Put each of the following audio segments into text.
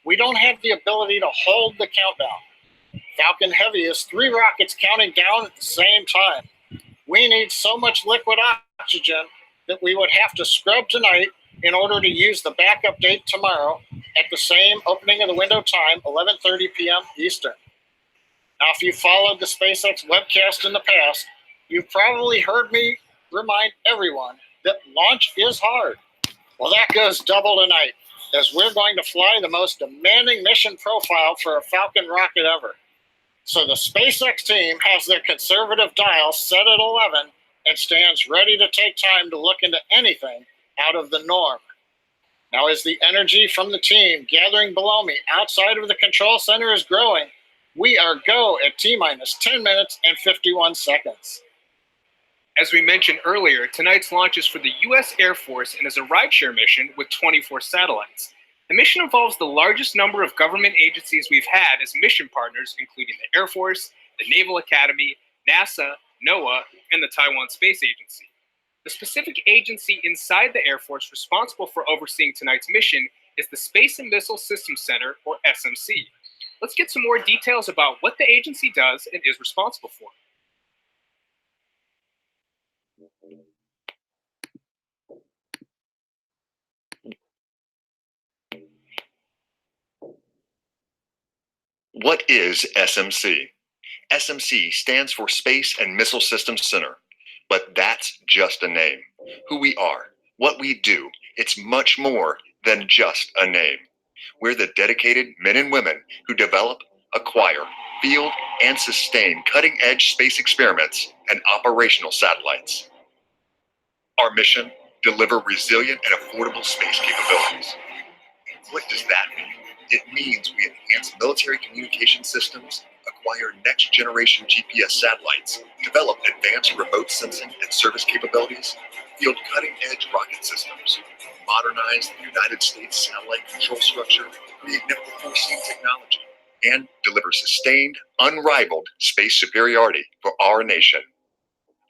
we don't have the ability to hold the countdown. Falcon Heavy is 3 rockets counting down at the same time. We need so much liquid oxygen that we would have to scrub tonight in order to use the backup date tomorrow at the same opening of the window time, 11:30 p.m. Eastern. Now, if you followed the SpaceX webcast in the past, you've probably heard me remind everyone that launch is hard. Well, that goes double tonight, as we're going to fly the most demanding mission profile for a Falcon rocket ever. So the SpaceX team has their conservative dial set at 11 and stands ready to take time to look into anything out of the norm. Now, as the energy from the team gathering below me outside of the control center is growing, we are go at T-minus 10 minutes and 51 seconds. As we mentioned earlier, tonight's launch is for the U.S. Air Force and is a rideshare mission with 24 satellites. The mission involves the largest number of government agencies we've had as mission partners, including the Air Force, the Naval Academy, NASA, NOAA, and the Taiwan Space Agency. The specific agency inside the Air Force responsible for overseeing tonight's mission is the Space and Missile Systems Center, or SMC. Let's get some more details about what the agency does and is responsible for. What is SMC? SMC stands for Space and Missile Systems Center, but that's just a name. Who we are, what we do, it's much more than just a name. We're the dedicated men and women who develop, acquire, field, and sustain cutting-edge space experiments and operational satellites. Our mission, deliver resilient and affordable space capabilities. What does that mean? It means we enhance military communication systems, acquire next-generation GPS satellites, develop advanced remote sensing and service capabilities, field cutting-edge rocket systems, modernize the United States satellite control structure, create never-before-seen technology, and deliver sustained, unrivaled space superiority for our nation.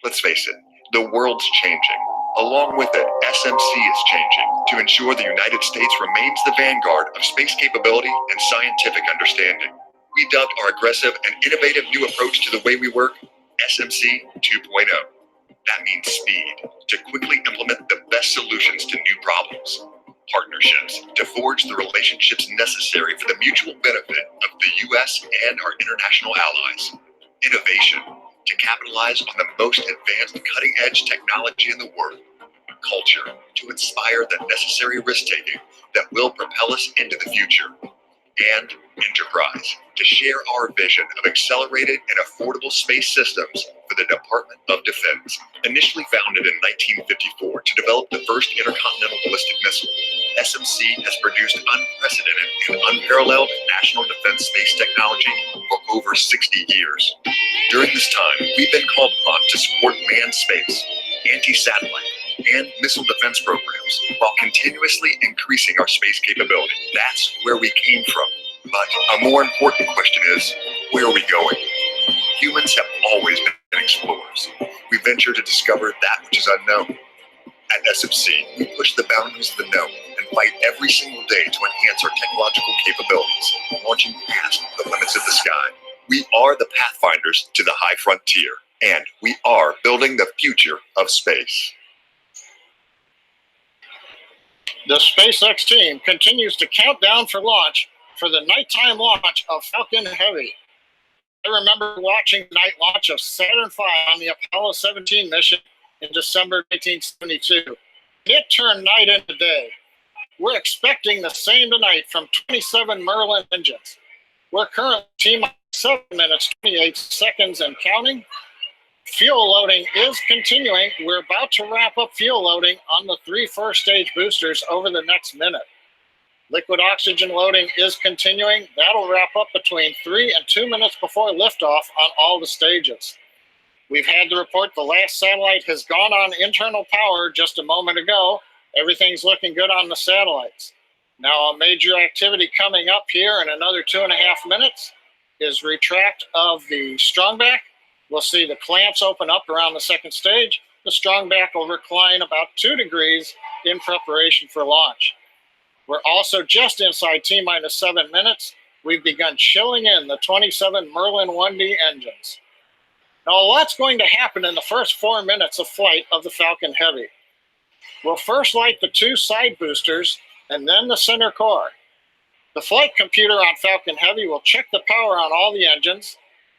Let's face it, the world's changing. Along with it, SMC is changing to ensure the United States remains the vanguard of space capability and scientific understanding. We dubbed our aggressive and innovative new approach to the way we work SMC 2.0. That means speed, to quickly implement the best solutions to new problems. Partnerships, to forge the relationships necessary for the mutual benefit of the U.S. and our international allies. Innovation, to capitalize on the most advanced cutting-edge technology in the world. Culture, to inspire the necessary risk-taking that will propel us into the future. And enterprise, to share our vision of accelerated and affordable space systems for the Department of Defense. Initially founded in 1954 to develop the first intercontinental ballistic missile, SMC has produced unprecedented and unparalleled national defense space technology for over 60 years. During this time, we've been called upon to support manned space, anti-satellite, and missile defense programs while continuously increasing our space capability. That's where we came from. But a more important question is, where are we going? Humans have always been explorers. We venture to discover that which is unknown. At SMC, we push the boundaries of the known and fight every single day to enhance our technological capabilities, launching past the limits of the sky. We are the pathfinders to the high frontier, and we are building the future of space. The SpaceX team continues to count down for launch for the nighttime launch of Falcon Heavy. I remember watching the night launch of Saturn V on the Apollo 17 mission in December 1972. It turned night into day. We're expecting the same tonight from 27 Merlin engines. We're currently T-minus 7 minutes, 28 seconds and counting. Fuel loading is continuing. We're about to wrap up fuel loading on the 3 first-stage boosters over the next minute. Liquid oxygen loading is continuing. That'll wrap up between 3 and 2 minutes before liftoff on all the stages. We've had to report the last satellite has gone on internal power just a moment ago. Everything's looking good on the satellites. Now, a major activity coming up here in another 2.5 minutes is retract of the strongback. We'll see the clamps open up around the second stage. The strongback will recline about 2 degrees in preparation for launch. We're also just inside T-minus 7 minutes. We've begun chilling in the 27 Merlin 1D engines. Now, a lot's going to happen in the first 4 minutes of flight of the Falcon Heavy. We'll first light the 2 side boosters and then the center core. The flight computer on Falcon Heavy will check the power on all the engines,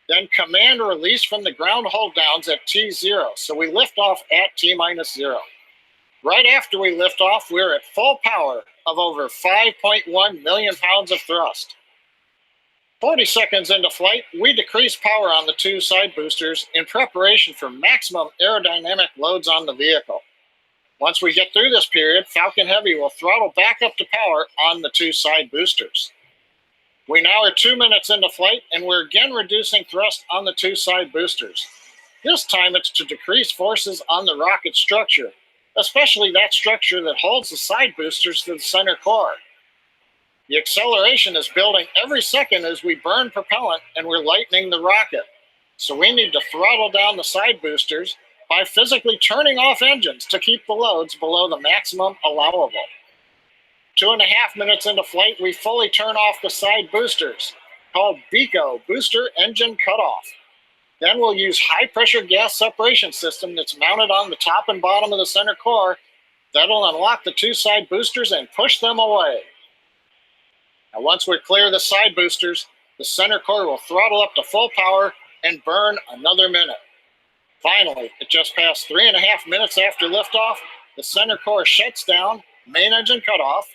then command release from the ground hold downs at T0, so we lift off at T-minus 0. Right after we lift off, we're at full power of over 5.1 million pounds of thrust. 40 seconds into flight, we decrease power on the 2 side boosters in preparation for maximum aerodynamic loads on the vehicle. Once we get through this period, Falcon Heavy will throttle back up to power on the 2 side boosters. We now are 2 minutes into flight, and we're again reducing thrust on the 2 side boosters. This time it's to decrease forces on the rocket structure, especially that structure that holds the side boosters to the center core. The acceleration is building every second as we burn propellant and we're lightening the rocket. So we need to throttle down the side boosters by physically turning off engines to keep the loads below the maximum allowable. 2.5 minutes into flight, we fully turn off the side boosters, called BECO, Booster Engine Cutoff. Then we'll use high-pressure gas separation system that's mounted on the top and bottom of the center core. That'll unlock the 2 side boosters and push them away. Now, once we're clear of the side boosters, the center core will throttle up to full power and burn another minute. Finally, it just passed 3.5 minutes after liftoff, the center core shuts down, main engine cutoff,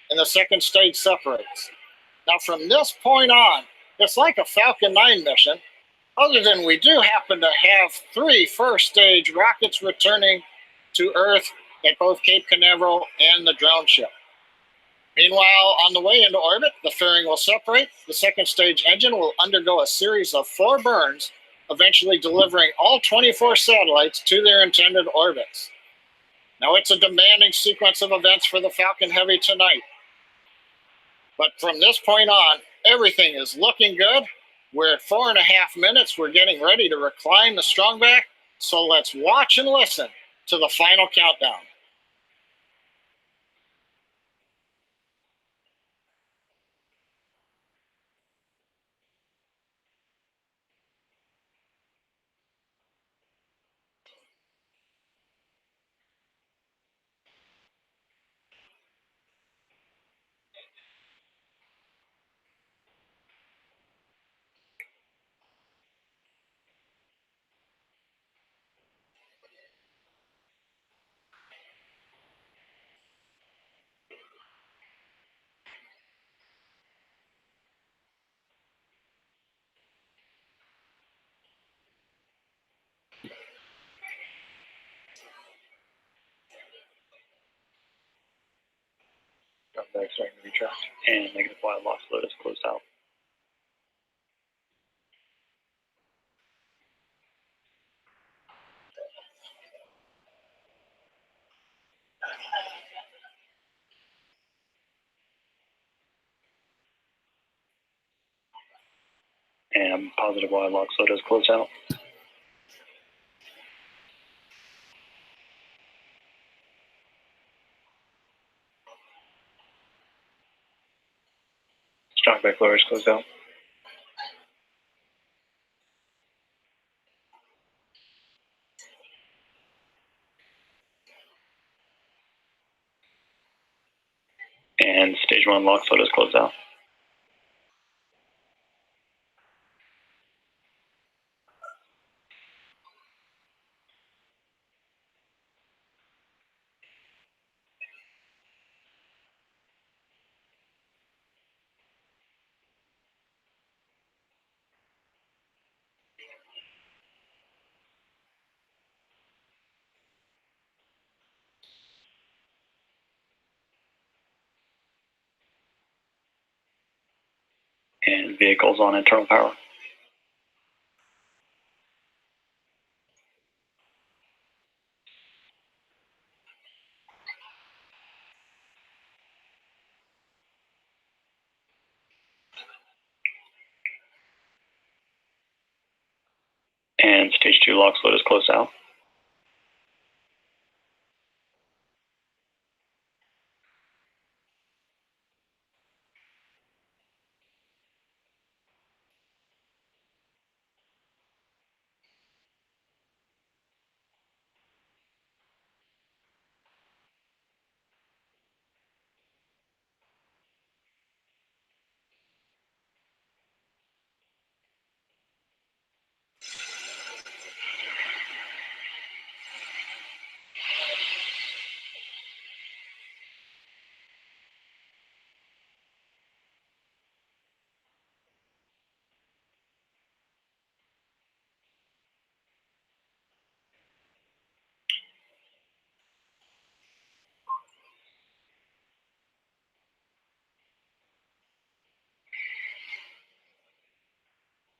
and the second stage separates. Now, from this point on, it's like a Falcon 9 mission, other than we do happen to have 3 first stage rockets returning to Earth at both Cape Canaveral and the drone ship. Meanwhile, on the way into orbit, the fairing will separate, the second stage engine will undergo a series of 4 burns, eventually delivering all 24 satellites to their intended orbits. Now, it's a demanding sequence of events for the Falcon Heavy tonight. But from this point on, everything is looking good. We're at 4.5 minutes. We're getting ready to recline the strongback. So let's watch and listen to the final countdown. Back starting to retract, and negative Y loss load is closed out. And positive Y lock load is closed out. Strong back lower is closed out. And stage 1 lock load is closed out. And vehicles on internal power. And stage 2 lock load is closed out.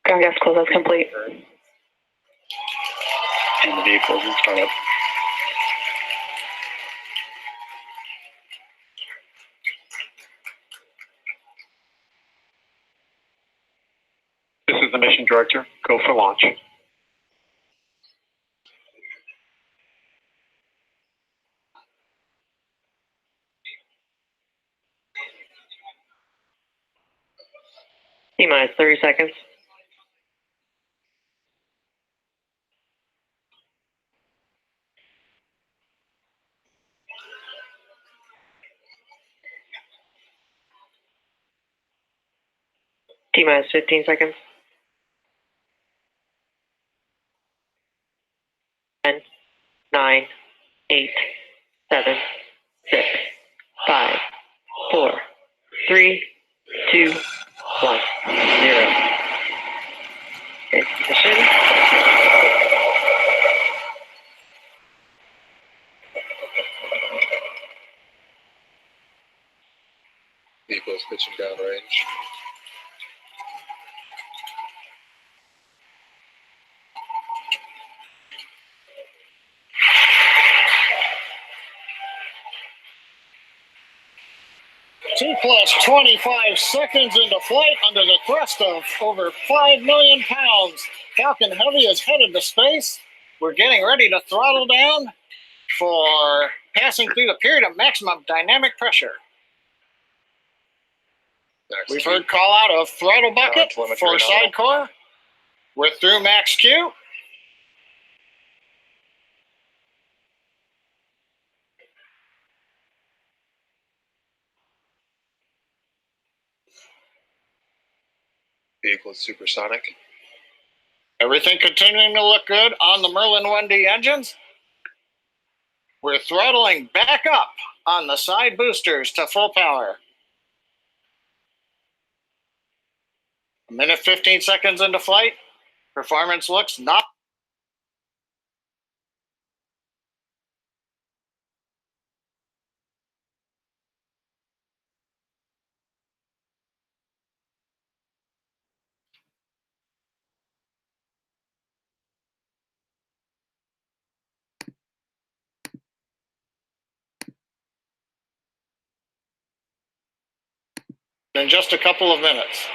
Ground gas close, that's complete. And the vehicle is in startup. This is the mission director. Go for launch. T-minus 30 seconds. T-minus 15 seconds. 10, 9, 8, 7, 6, 5, 4, 3, 2, 1, 0. Ignition. Vehicle is pitching downrange. Two plus 25 seconds into flight under the thrust of over 5 million pounds. Falcon Heavy is headed to space. We're getting ready to throttle down for passing through the period of maximum dynamic pressure. We've heard call out of throttle bucket for side core. We're through max Q. Vehicle is supersonic. Everything continuing to look good on the Merlin 1D engines. We're throttling back up on the side boosters to full power. A minute 15 seconds into flight. Performance looks not. In just a couple of minutes.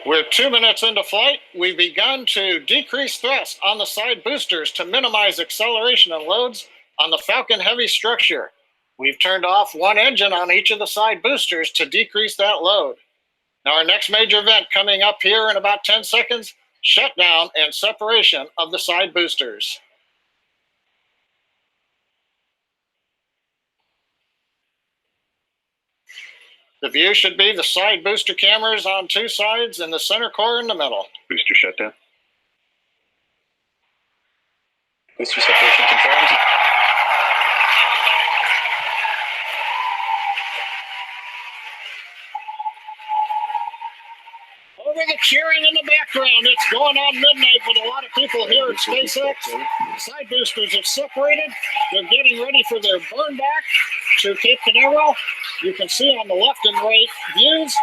We're 2 minutes into flight. We've begun to decrease thrust on the side boosters to minimize acceleration and loads on the Falcon Heavy structure. We've turned off one engine on each of the side boosters to decrease that load. Now our next major event coming up here in about 10 seconds, shutdown and separation of the side boosters. The view should be the side booster cameras on two sides and the center core in the middle. Booster shutdown. Booster separation confirmed. Over the cheering in the background, it's going on midnight with a lot of people here at SpaceX. Side boosters have separated. They're getting ready for their burn back to Cape Canaveral. You can see on the left and right views,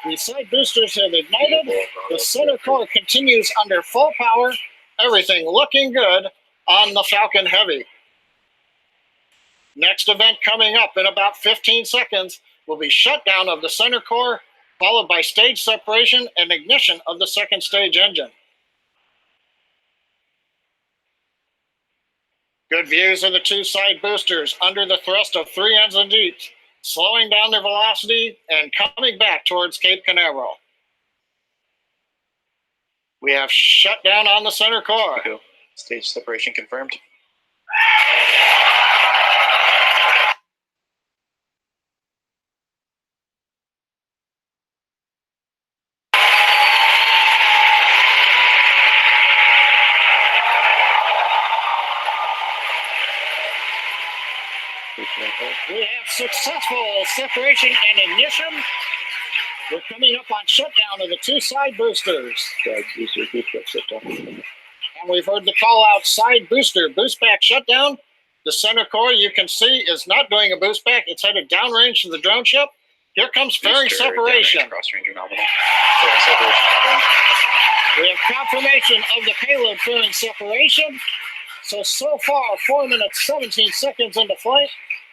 the side boosters have ignited. The center core continues under full power. Everything looking good on the Falcon Heavy. Next event coming up in about 15 seconds will be shutdown of the center core, followed by stage separation and ignition of the second stage engine. Good views of the two side boosters under the thrust of 3 engines each, slowing down their velocity and coming back towards Cape Canaveral. We have shutdown on the center core. Stage separation confirmed. We have successful separation and ignition. We're coming up on shutdown of the two side boosters. Side booster, boost back shutdown. And we've heard the call out side booster, boost back shutdown. The center core, you can see, is not doing a boost back. It's headed downrange to the drone ship. Here comes fairing separation. Cross-range nominal. Fairing separation confirmed. We have confirmation of the payload fairing separation. So far, 4 minutes, 17 seconds into flight.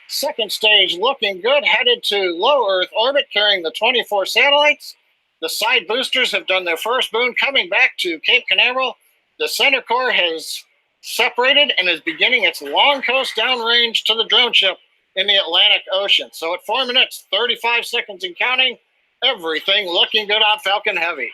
Second stage looking good, headed to low Earth orbit, carrying the 24 satellites. The side boosters have done their first boon, coming back to Cape Canaveral. The center core has separated and is beginning its long coast downrange to the drone ship in the Atlantic Ocean. So at 4 minutes, 35 seconds and counting, everything looking good on Falcon Heavy.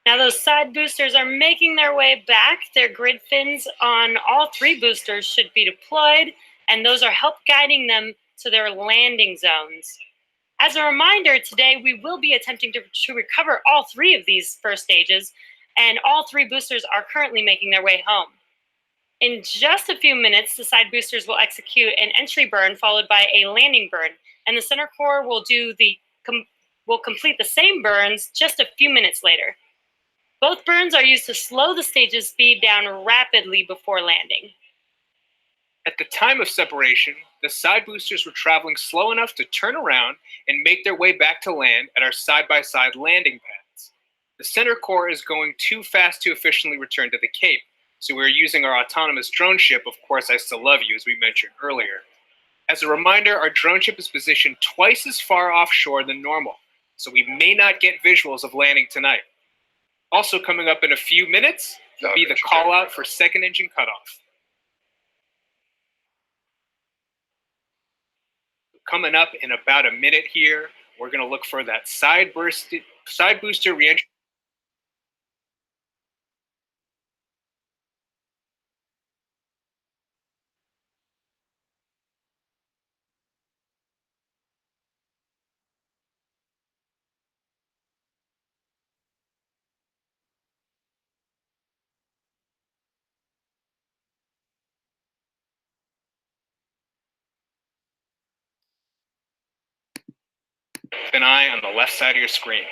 Now those side boosters are making their way back. Their grid fins on all three boosters should be deployed, and those are help guiding them to their landing zones. As a reminder, today we will be attempting to recover all three of these first stages, and all three boosters are currently making their way home. In just a few minutes, the side boosters will execute an entry burn followed by a landing burn, and the center core will complete the same burns just a few minutes later. Both burns are used to slow the stage's speed down rapidly before landing. At the time of separation, the side boosters were traveling slow enough to turn around and make their way back to land at our side-by-side landing pads. The center core is going too fast to efficiently return to the Cape, so we're using our autonomous drone ship, Of Course I Still Love You, as we mentioned earlier. As a reminder, our drone ship is positioned twice as far offshore than normal, so we may not get visuals of landing tonight. Also coming up in a few minutes will be the call out for second engine cutoff. Coming up in about a minute here, we're going to look for that side booster reentry. Keep an eye on the left side of your screen.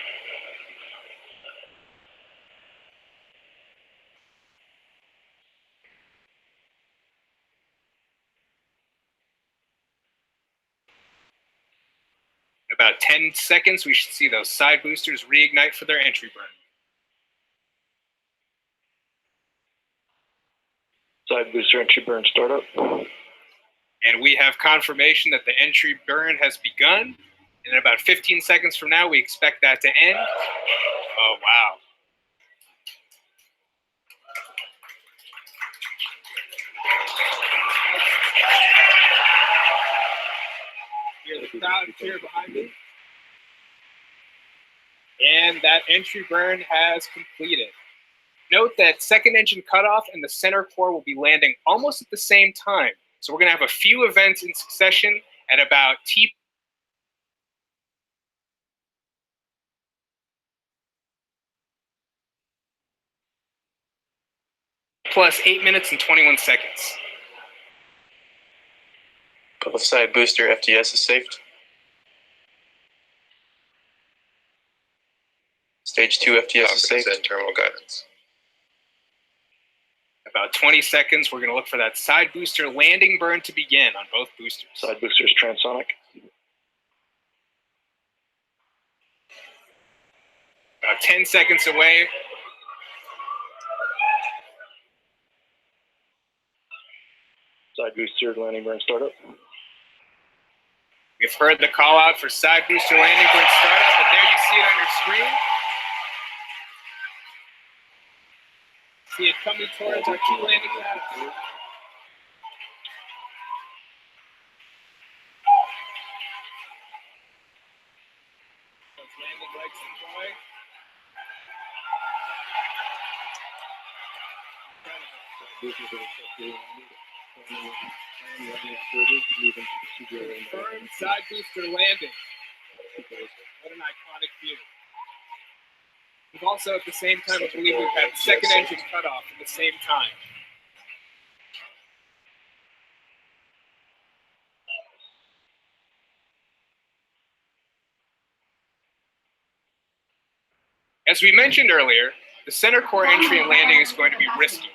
In about 10 seconds, we should see those side boosters reignite for their entry burn. Side booster entry burn startup. And we have confirmation that the entry burn has begun. And in about 15 seconds from now, we expect that to end. Oh, wow. Hear the crowd cheer behind me. And that entry burn has completed. Note that second engine cutoff and the center core will be landing almost at the same time. So we're going to have a few events in succession at about T plus 8 minutes and 21 seconds. Both side booster FTS is saved. Stage 2 FTS is saved. And terminal guidance. About 20 seconds, we're going to look for that side booster landing burn to begin on both boosters. Side boosters transonic. About 10 seconds away. Side booster landing burn startup. We've heard the call out for side booster landing burn startup, and there you see it on your screen. See it coming towards our two landing pads. Landing legs deploy. Confirmed side booster landing. What an iconic view. We've also, at the same time, I believe we've had second engine cut off at the same time. As we mentioned earlier, the center core entry and landing is going to be risky.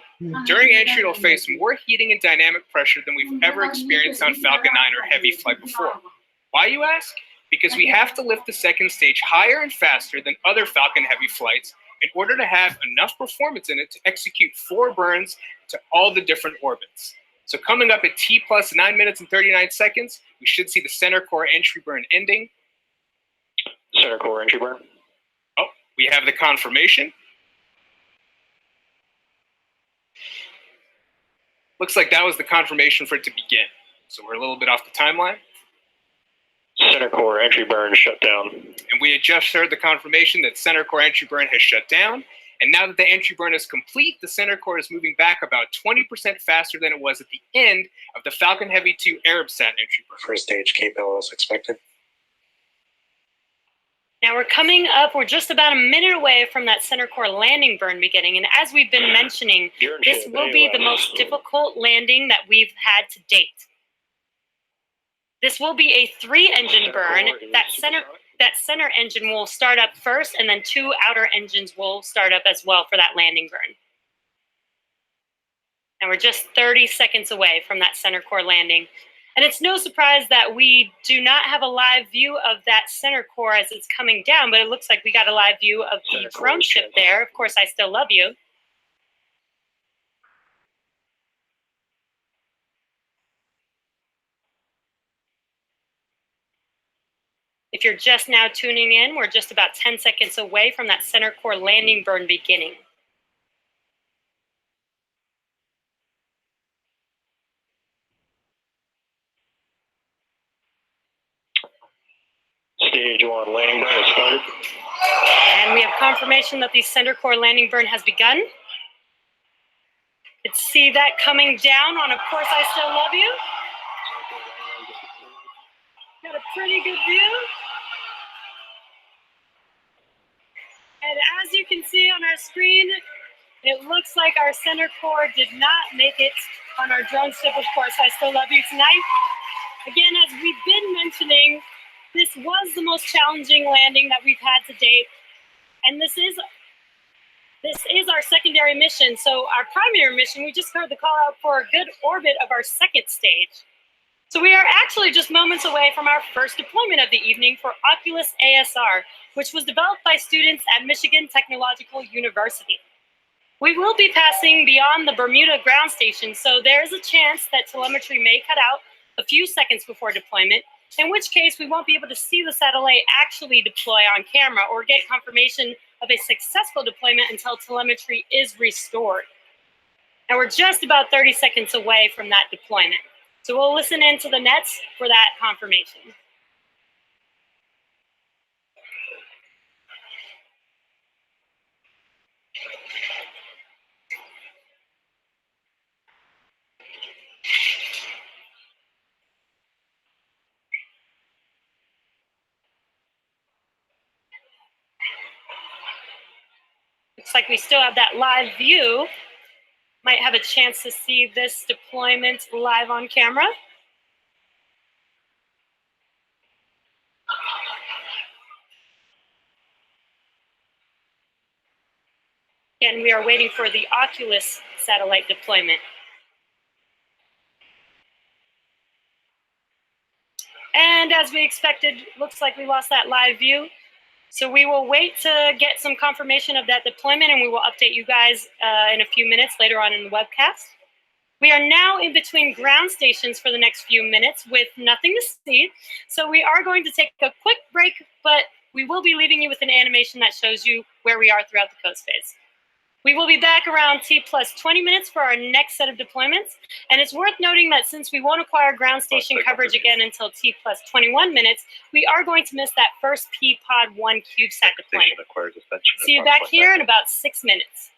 During entry, it'll face more heating and dynamic pressure than we've ever experienced on Falcon 9 or Heavy flight before. Why, you ask? Because we have to lift the second stage higher and faster than other Falcon Heavy flights in order to have enough performance in it to execute 4 burns to all the different orbits. So coming up at T plus 9 minutes and 39 seconds, we should see the center core entry burn ending. Center core entry burn. Oh, we have the confirmation. Looks like that was the confirmation for it to begin. So we're a little bit off the timeline. Center core entry burn shut down. And we had just heard the confirmation that center core entry burn has shut down. And now that the entry burn is complete, the center core is moving back about 20% faster than it was at the end of the Falcon Heavy 2 Arabsat entry burn. First stage KPL as expected. Now we're just about a minute away from that center core landing burn beginning. And as we've been mentioning, this will be the most difficult landing that we've had to date. This will be a 3-engine burn. That center engine will start up first, and then 2 outer engines will start up as well for that landing burn. And we're just 30 seconds away from that center core landing. And it's no surprise that we do not have a live view of that center core as it's coming down, but it looks like we got a live view of the drone ship there. Of course, I still love you. If you're just now tuning in, we're just about 10 seconds away from that center core landing burn beginning. Stage 1 landing burn has started. And we have confirmation that the center core landing burn has begun. Let's see that coming down on Of Course I Still Love You. Got a pretty good view. And as you can see on our screen, it looks like our center core did not make it on our drone ship, Of Course I Still Love You tonight. Again, as we've been mentioning, this was the most challenging landing that we've had to date. And this is our secondary mission. So our primary mission, we just heard the call out for a good orbit of our second stage. So we are actually just moments away from our first deployment of the evening for Oculus ASR, which was developed by students at Michigan Technological University. We will be passing beyond the Bermuda ground station, so there's a chance that telemetry may cut out a few seconds before deployment, in which case we won't be able to see the satellite actually deploy on camera or get confirmation of a successful deployment until telemetry is restored. And we're just about 30 seconds away from that deployment. So we'll listen into the nets for that confirmation. Looks like we still have that live view. Might have a chance to see this deployment live on camera. Again, we are waiting for the Oculus satellite deployment. And as we expected, looks like we lost that live view. So we will wait to get some confirmation of that deployment, and we will update you guys in a few minutes later on in the webcast. We are now in between ground stations for the next few minutes with nothing to see. So we are going to take a quick break, but we will be leaving you with an animation that shows you where we are throughout the coast phase. We will be back around T plus 20 minutes for our next set of deployments. And it's worth noting that since we won't acquire ground station coverage again until T plus 21 minutes, we are going to miss that first P-Pod 1 CubeSat deployment. See you back here in about 6 minutes.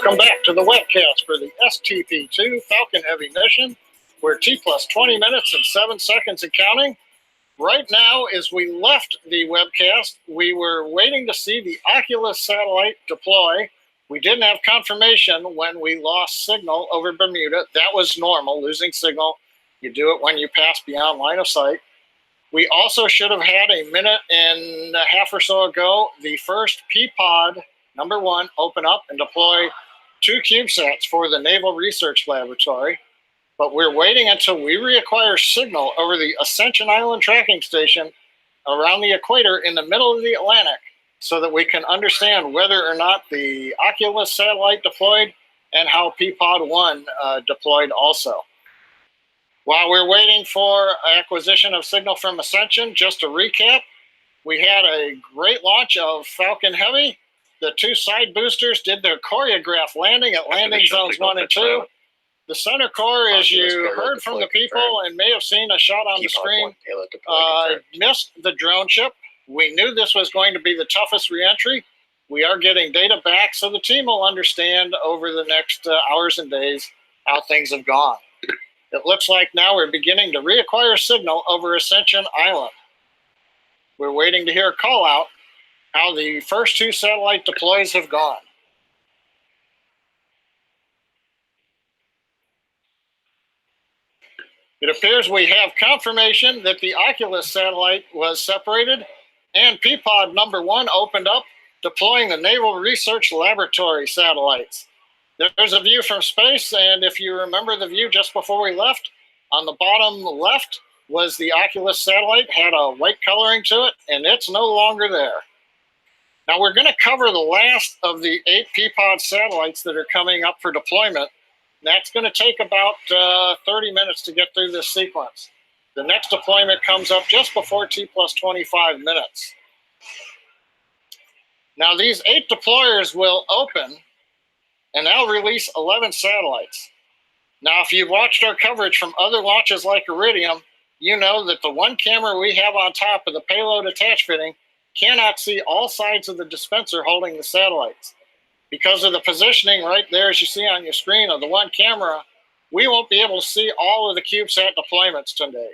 Welcome back to the webcast for the STP2 Falcon Heavy mission. We're T plus 20 minutes and 7 seconds and counting. Right now, as we left the webcast, we were waiting to see the Oculus satellite deploy. We didn't have confirmation when we lost signal over Bermuda. That was normal, losing signal. You do it when you pass beyond line of sight. We also should have had a minute and a half or so ago, the first P-Pod #1 open up and deploy 2 CubeSats for the Naval Research Laboratory. But we're waiting until we reacquire signal over the Ascension Island tracking station around the equator in the middle of the Atlantic so that we can understand whether or not the Oculus satellite deployed and how P-Pod 1 deployed also. While we're waiting for acquisition of signal from Ascension, just to recap, we had a great launch of Falcon Heavy. The 2 side boosters did their choreographed landing at landing zones 1 and 2. The center core, as you heard from the people and may have seen a shot on the screen, missed the drone ship. We knew this was going to be the toughest reentry. We are getting data back, so the team will understand over the next hours and days how things have gone. It looks like now we're beginning to reacquire signal over Ascension Island. We're waiting to hear a call out how the first 2 satellite deploys have gone. It appears we have confirmation that the Oculus satellite was separated and P-Pod #1 opened up, deploying the Naval Research Laboratory satellites. There's a view from space, and if you remember the view just before we left, on the bottom left was the Oculus satellite, had a white coloring to it, and it's no longer there. Now we're going to cover the last of the 8 P-Pod satellites that are coming up for deployment. That's going to take about 30 minutes to get through this sequence. The next deployment comes up just before T plus 25 minutes. Now these 8 deployers will open and they'll release 11 satellites. Now, if you've watched our coverage from other launches like Iridium, you know that the 1 camera we have on top of the payload attach fitting cannot see all sides of the dispenser holding the satellites. Because of the positioning right there, as you see on your screen of the 1 camera, we won't be able to see all of the CubeSat deployments today.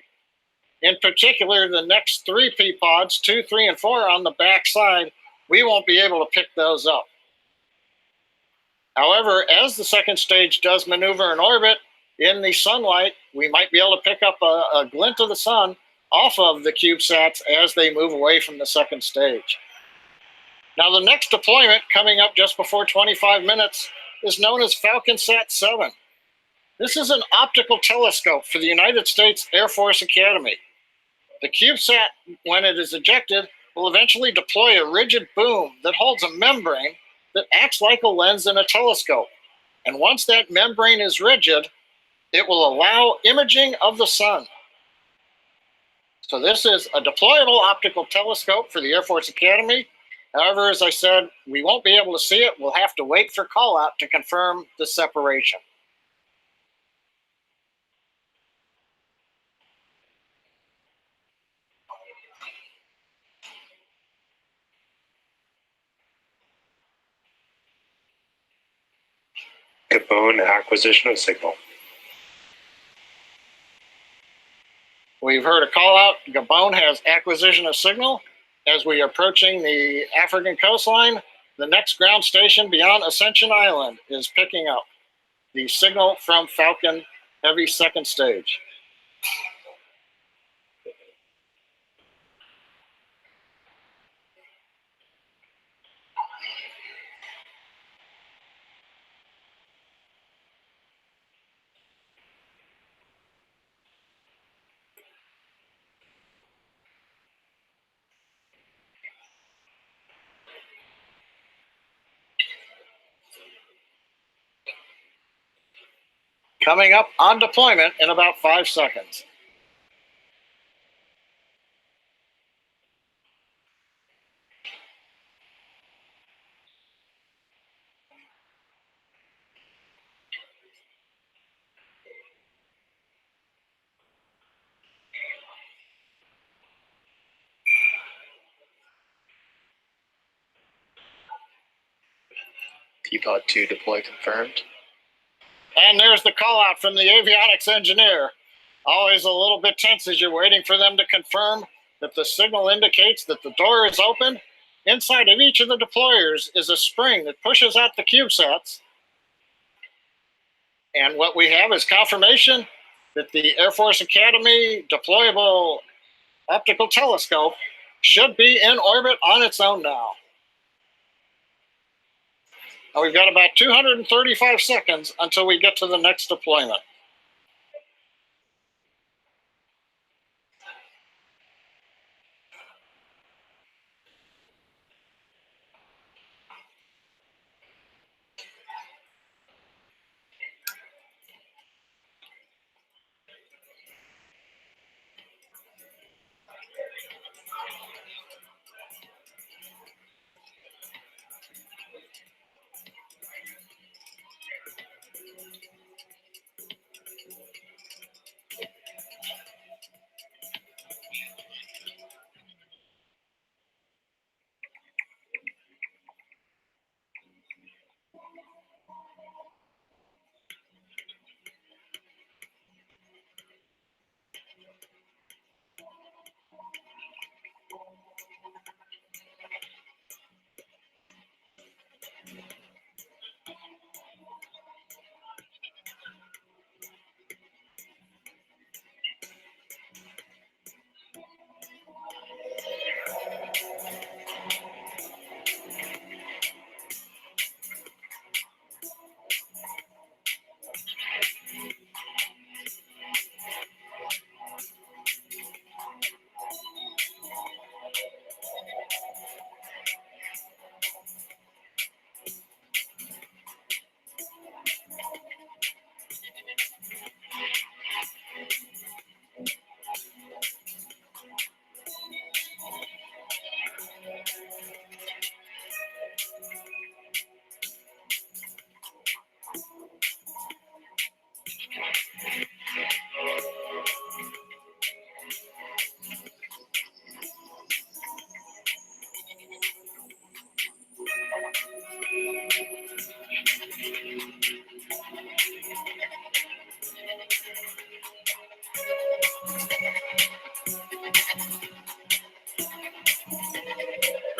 In particular, the next 3 P-Pods, 2, 3, and 4 on the back side, we won't be able to pick those up. However, as the second stage does maneuver in orbit in the sunlight, we might be able to pick up a glint of the sun off of the CubeSats as they move away from the second stage. Now, the next deployment coming up just before 25 minutes is known as Falcon Sat 7. This is an optical telescope for the United States Air Force Academy. The CubeSat, when it is ejected, will eventually deploy a rigid boom that holds a membrane that acts like a lens in a telescope. And once that membrane is rigid, it will allow imaging of the sun. So this is a deployable optical telescope for the Air Force Academy. However, as I said, we won't be able to see it. We'll have to wait for call out to confirm the separation. Gabon acquisition of signal. We've heard a call out. Gabon has acquisition of signal. As we are approaching the African coastline, the next ground station beyond Ascension Island is picking up the signal from Falcon Heavy second stage. Coming up on deployment in about 5 seconds. Pod 2 deploy confirmed. And there's the call out from the avionics engineer. Always a little bit tense as you're waiting for them to confirm that the signal indicates that the door is open. Inside of each of the deployers is a spring that pushes out the CubeSats. And what we have is confirmation that the Air Force Academy deployable optical telescope should be in orbit on its own now. Now we've got about 235 seconds until we get to the next deployment.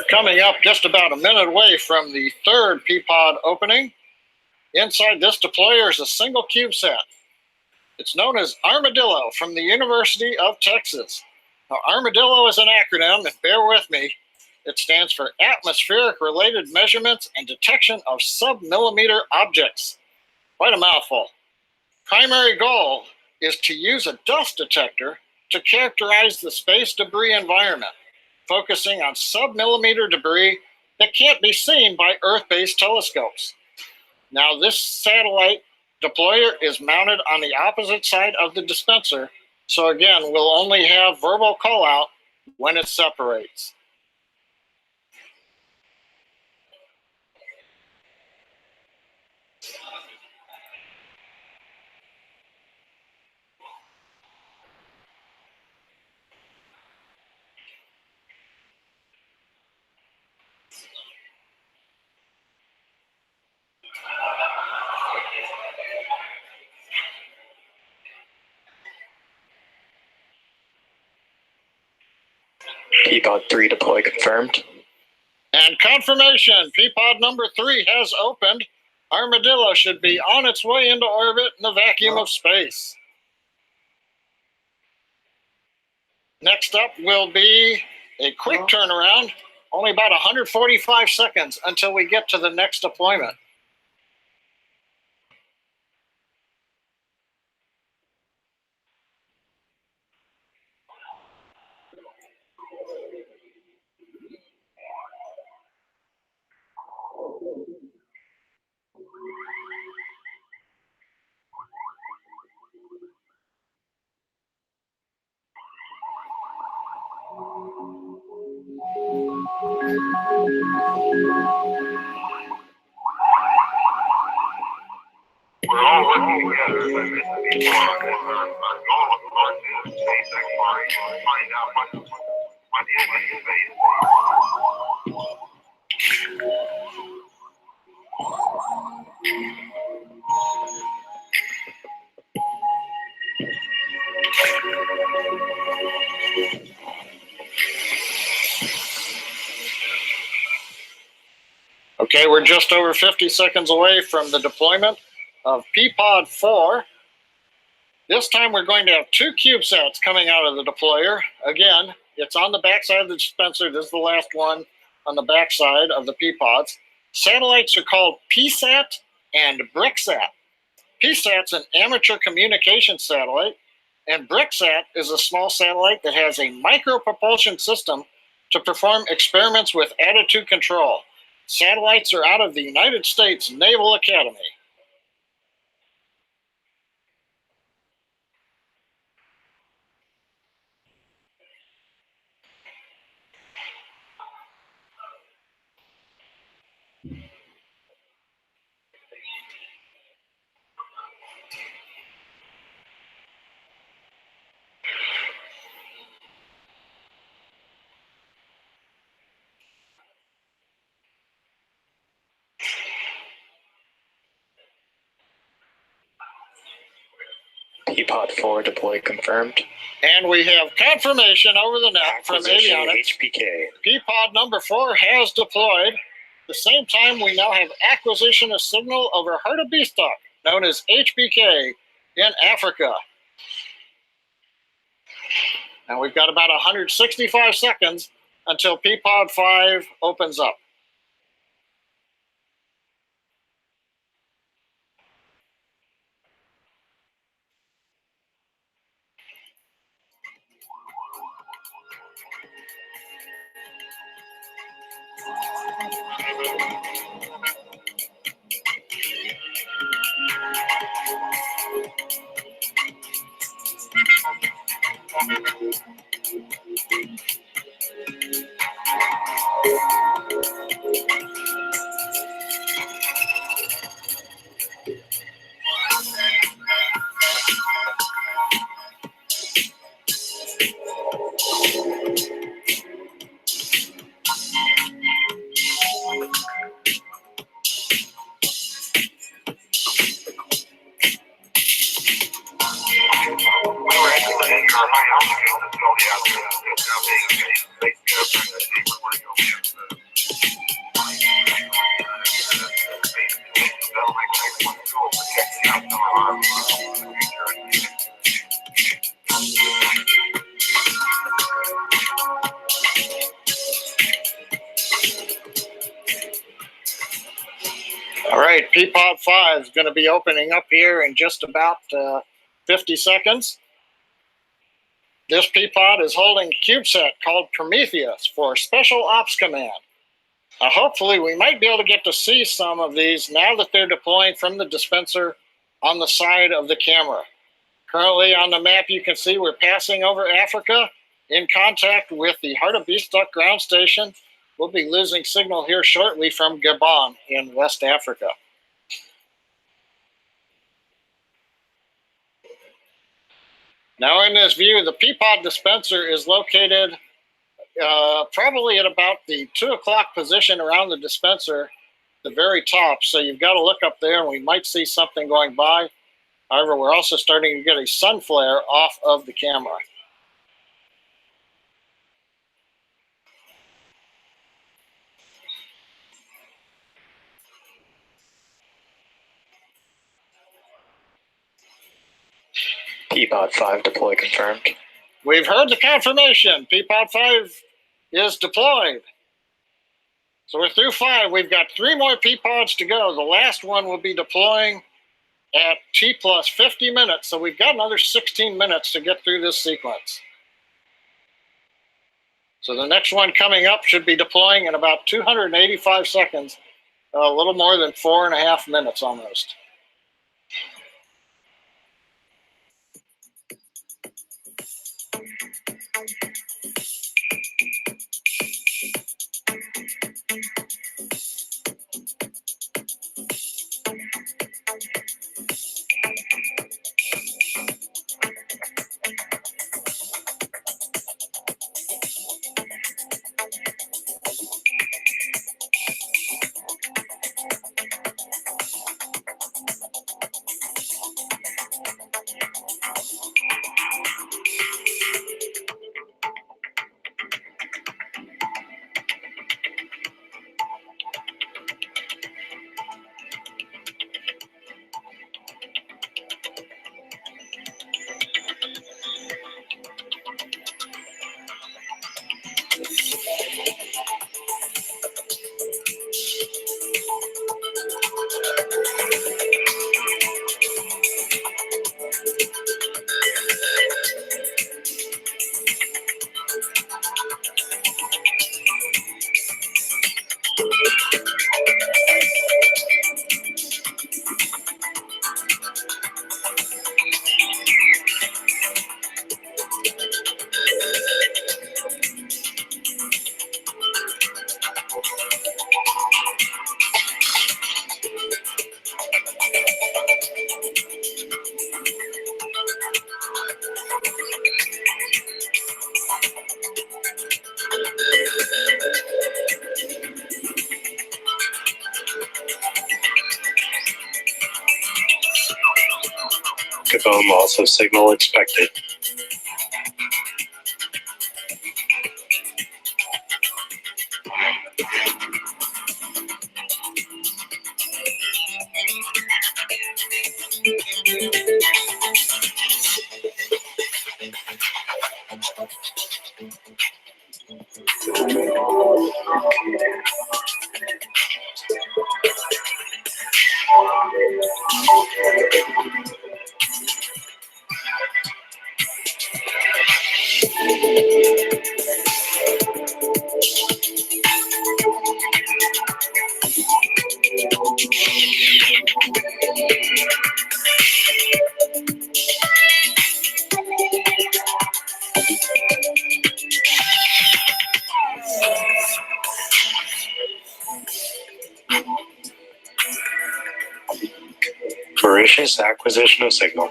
Coming up just about a minute away from the third P-pod opening. Inside this deployer is a single CubeSat. It's known as Armadillo from the University of Texas. Now, Armadillo is an acronym, and bear with me. It stands for Atmospheric Related Measurements and Detection of Sub-Millimeter Objects. Quite a mouthful. Primary goal is to use a dust detector to characterize the space debris environment, focusing on sub-millimeter debris that can't be seen by Earth-based telescopes. Now, this satellite deployer is mounted on the opposite side of the dispenser, so again, we'll only have verbal call-out when it separates. P-Pod 3 deploy confirmed. And confirmation, P-Pod number 3 has opened. Armadillo should be on its way into orbit in the vacuum of space. Next up will be a quick turnaround, only about 145 seconds until we get to the next deployment. We're all working together as a big flock. Our goal of the launch is space exploration to find out what is in space. Okay, we're just over 50 seconds away from the deployment of P-Pod 4. This time we're going to have 2 CubeSats coming out of the deployer. Again, it's on the backside of the dispenser. This is the last one on the backside of the P-Pods. Satellites are called PSAT and BRICSAT. PSAT's an amateur communication satellite, and BRICSAT is a small satellite that has a micro-propulsion system to perform experiments with attitude control. Satellites are out of the United States Naval Academy. P-Pod 4 deploy confirmed. And we have confirmation over the net from Acquisition avionics. HPK. P-Pod number 4 has deployed. At the same time, we now have acquisition of signal over Hartebeestok, known as HPK, in Africa. And we've got about 165 seconds until P-Pod 5 opens up. All right, P-Pod 5 is going to be opening up here in just about 50 seconds. This P-Pod is holding a CubeSat called Prometheus for Special Ops Command. Hopefully, we might be able to get to see some of these now that they're deploying from the dispenser on the side of the camera. Currently on the map, you can see we're passing over Africa in contact with the Hartebeestok ground station. We'll be losing signal here shortly from Gabon in West Africa. Now in this view, the P-Pod dispenser is located probably at about the 2 o'clock position around the dispenser, the very top. So you've got to look up there and we might see something going by. However, we're also starting to get a sun flare off of the camera. P-Pod 5 deploy confirmed. We've heard the confirmation. P-Pod 5 is deployed. So we're through 5. We've got 3 more P-Pods to go. The last one will be deploying at T plus 50 minutes. So we've got another 16 minutes to get through this sequence. So the next one coming up should be deploying in about 285 seconds, a little more than 4.5 minutes almost. Dictaphone loss of signal expected. Voracious acquisition of signal.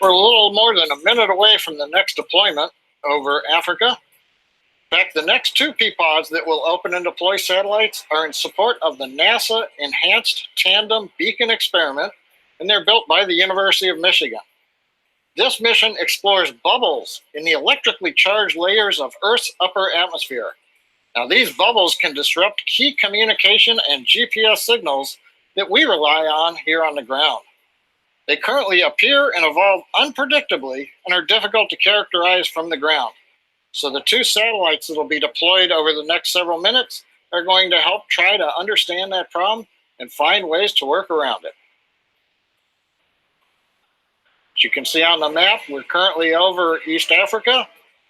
We're a little more than a minute away from the next deployment over Africa. In fact, the next two P-pods that will open and deploy satellites are in support of the NASA Enhanced Tandem Beacon Experiment, and they're built by the University of Michigan. This mission explores bubbles in the electrically charged layers of Earth's upper atmosphere. Now, these bubbles can disrupt key communication and GPS signals that we rely on here on the ground. They currently appear and evolve unpredictably and are difficult to characterize from the ground. So the two satellites that will be deployed over the next several minutes are going to help try to understand that problem and find ways to work around it. As you can see on the map, we're currently over East Africa,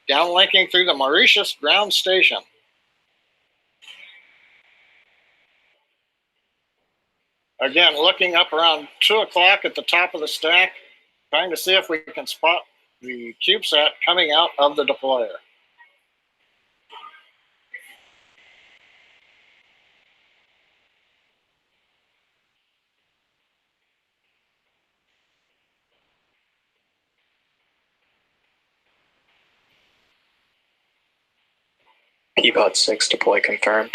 downlinking through the Mauritius ground station. Again, looking up around 2 o'clock at the top of the stack, trying to see if we can spot the CubeSat coming out of the deployer. P-pod 6 deploy confirmed.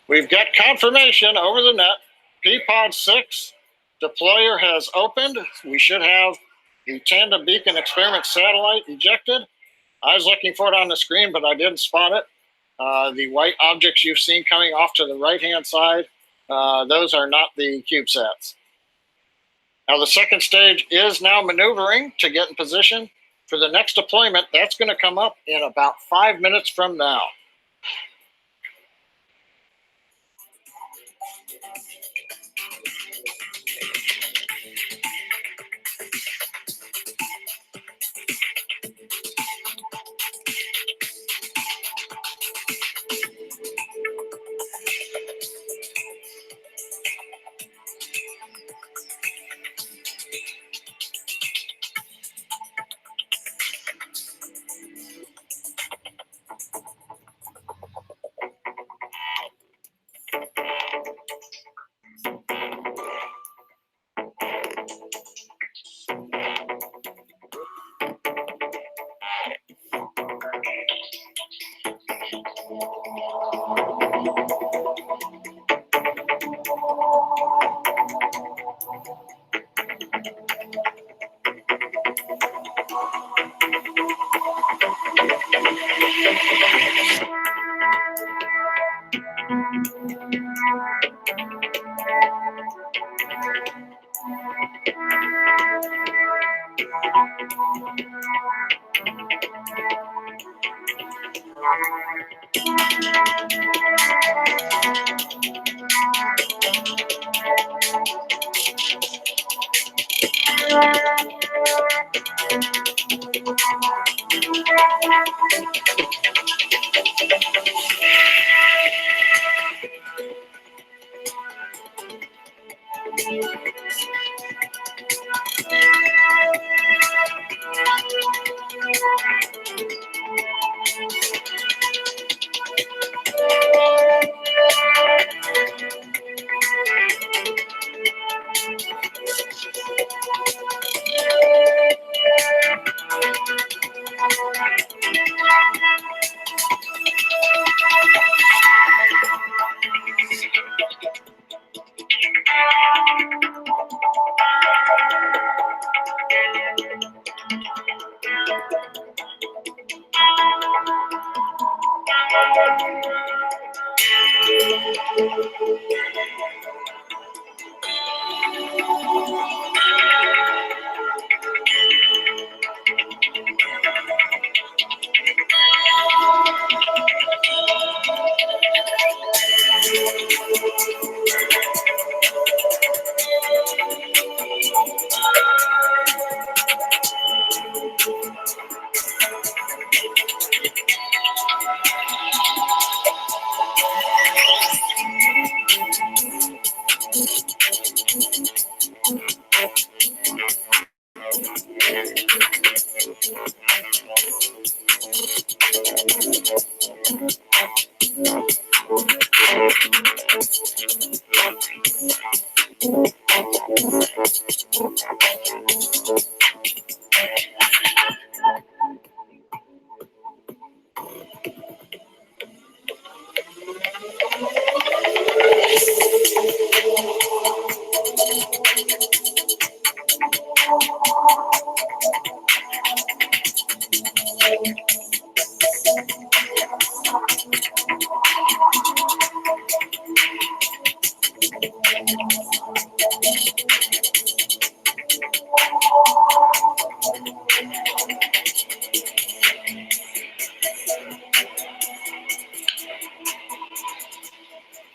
We've got confirmation over the net. P-pod 6 deployer has opened. We should have the Tandem Beacon Experiment satellite ejected. I was looking for it on the screen, but I didn't spot it. The white objects you've seen coming off to the right-hand side, those are not the CubeSats. Now, the second stage is now maneuvering to get in position for the next deployment. That's going to come up in about 5 minutes from now.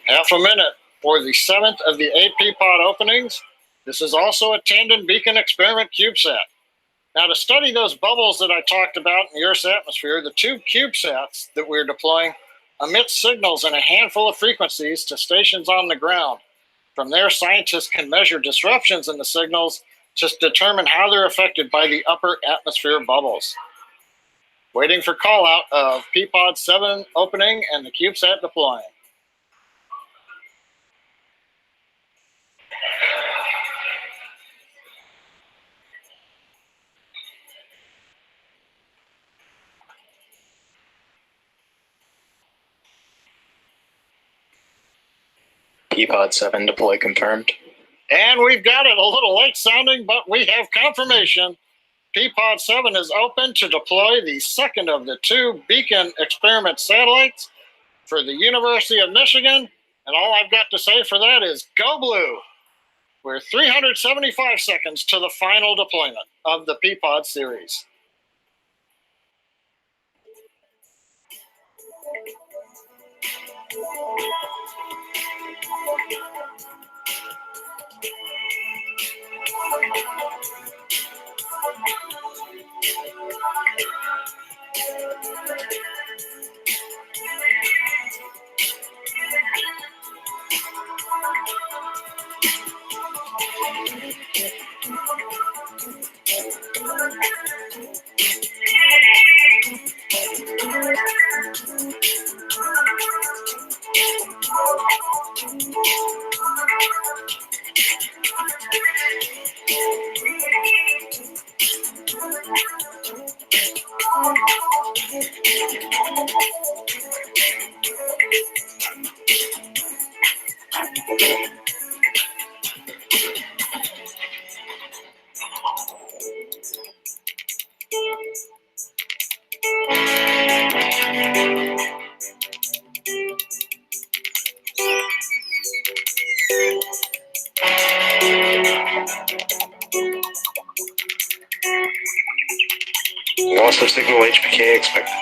Half a minute for the 7th of the 8 P-pod openings. This is also a tandem beacon experiment CubeSat. Now, to study those bubbles that I talked about in the Earth's atmosphere, the 2 CubeSats that we're deploying emit signals in a handful of frequencies to stations on the ground. From there, scientists can measure disruptions in the signals to determine how they're affected by the upper atmosphere bubbles. Waiting for call out of P-pod 7 opening and the CubeSat deploying. P-pod 7 deploy confirmed. And we've got it a little late sounding, but we have confirmation. P-pod 7 is open to deploy the second of the 2 beacon experiment satellites for the University of Michigan. And all I've got to say for that is go blue. We're 375 seconds to the final deployment of the P-pod series. Loss of signal HPK expected.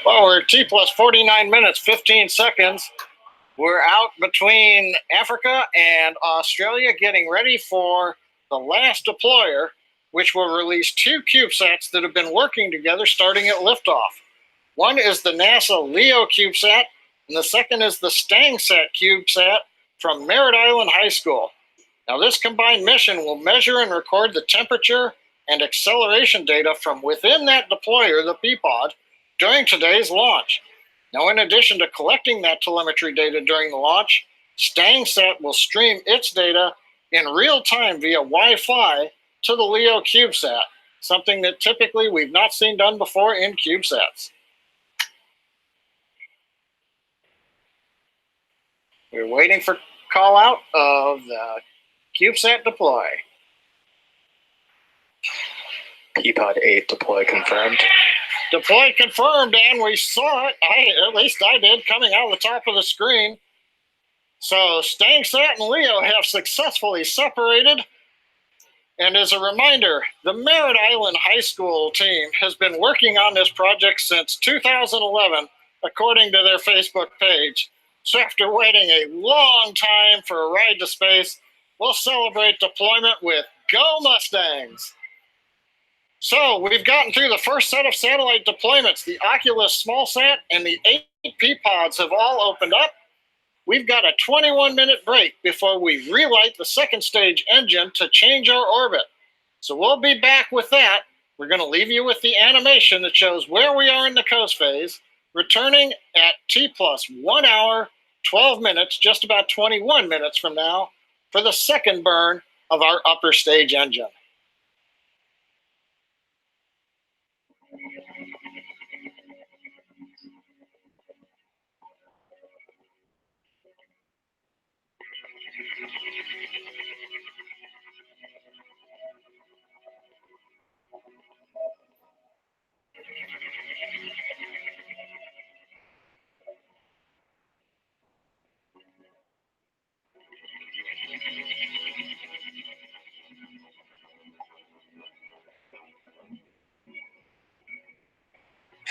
Well, we're T plus 49 minutes, 15 seconds. We're out between Africa and Australia getting ready for the last deployer, which will release 2 CubeSats that have been working together starting at liftoff. One is the NASA LEO CubeSat, and the second is the STANGSat CubeSat from Merritt Island High School. Now, this combined mission will measure and record the temperature and acceleration data from within that deployer, the P-Pod, during today's launch. Now, in addition to collecting that telemetry data during the launch, STANGSat will stream its data in real time via Wi-Fi to the LEO CubeSat, something that typically we've not seen done before in CubeSats. We're waiting for call out of the CubeSat deploy. P-Pod 8 deploy confirmed. Deploy confirmed, and we saw it. At least I did, coming out of the top of the screen. So STANGSat and LEO have successfully separated. And as a reminder, the Merritt Island High School team has been working on this project since 2011, according to their Facebook page. So after waiting a long time for a ride to space, we'll celebrate deployment with Go Mustangs! So we've gotten through the first set of satellite deployments. The Oculus SmallSat and the 8 P-Pods have all opened up. We've got a 21-minute break before we relight the second stage engine to change our orbit. So we'll be back with that. We're going to leave you with the animation that shows where we are in the coast phase, returning at T plus 1 hour, 12 minutes, just about 21 minutes from now, for the second burn of our upper stage engine.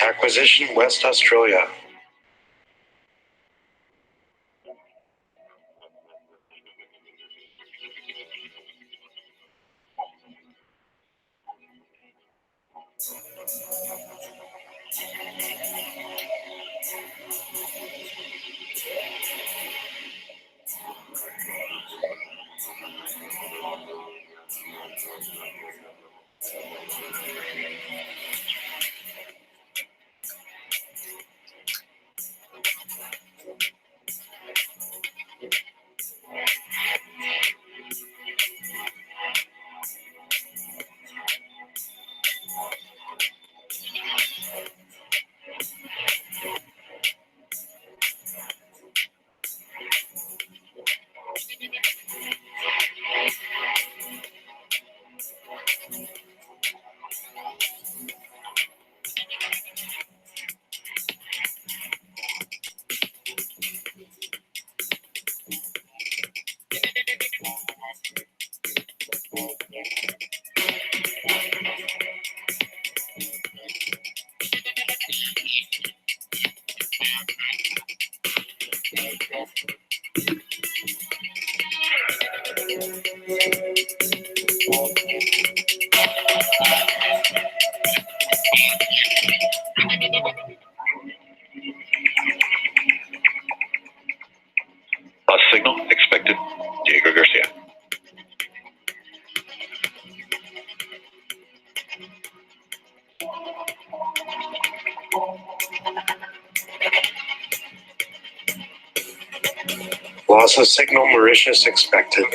Acquisition West Australia. Lost signal expected. Diego Garcia. Loss of signal Mauritius expected.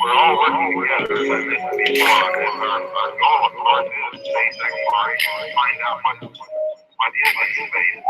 Well, we're together. All of us is SpaceX Falcon. Find out what is in space.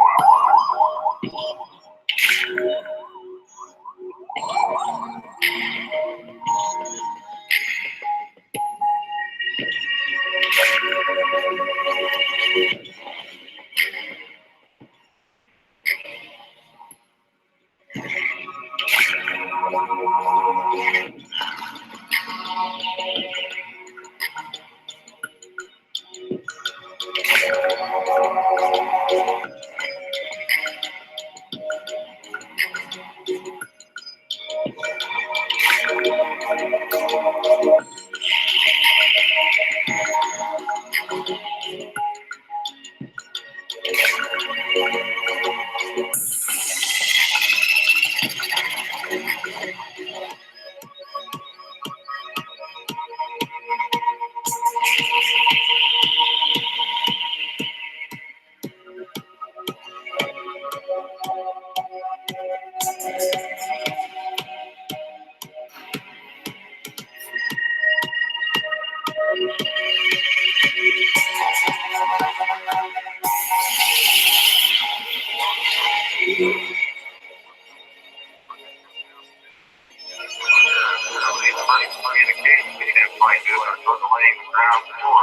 sort of laying the ground for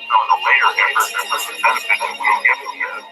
some of the later efforts and the benefits that we'll get from this.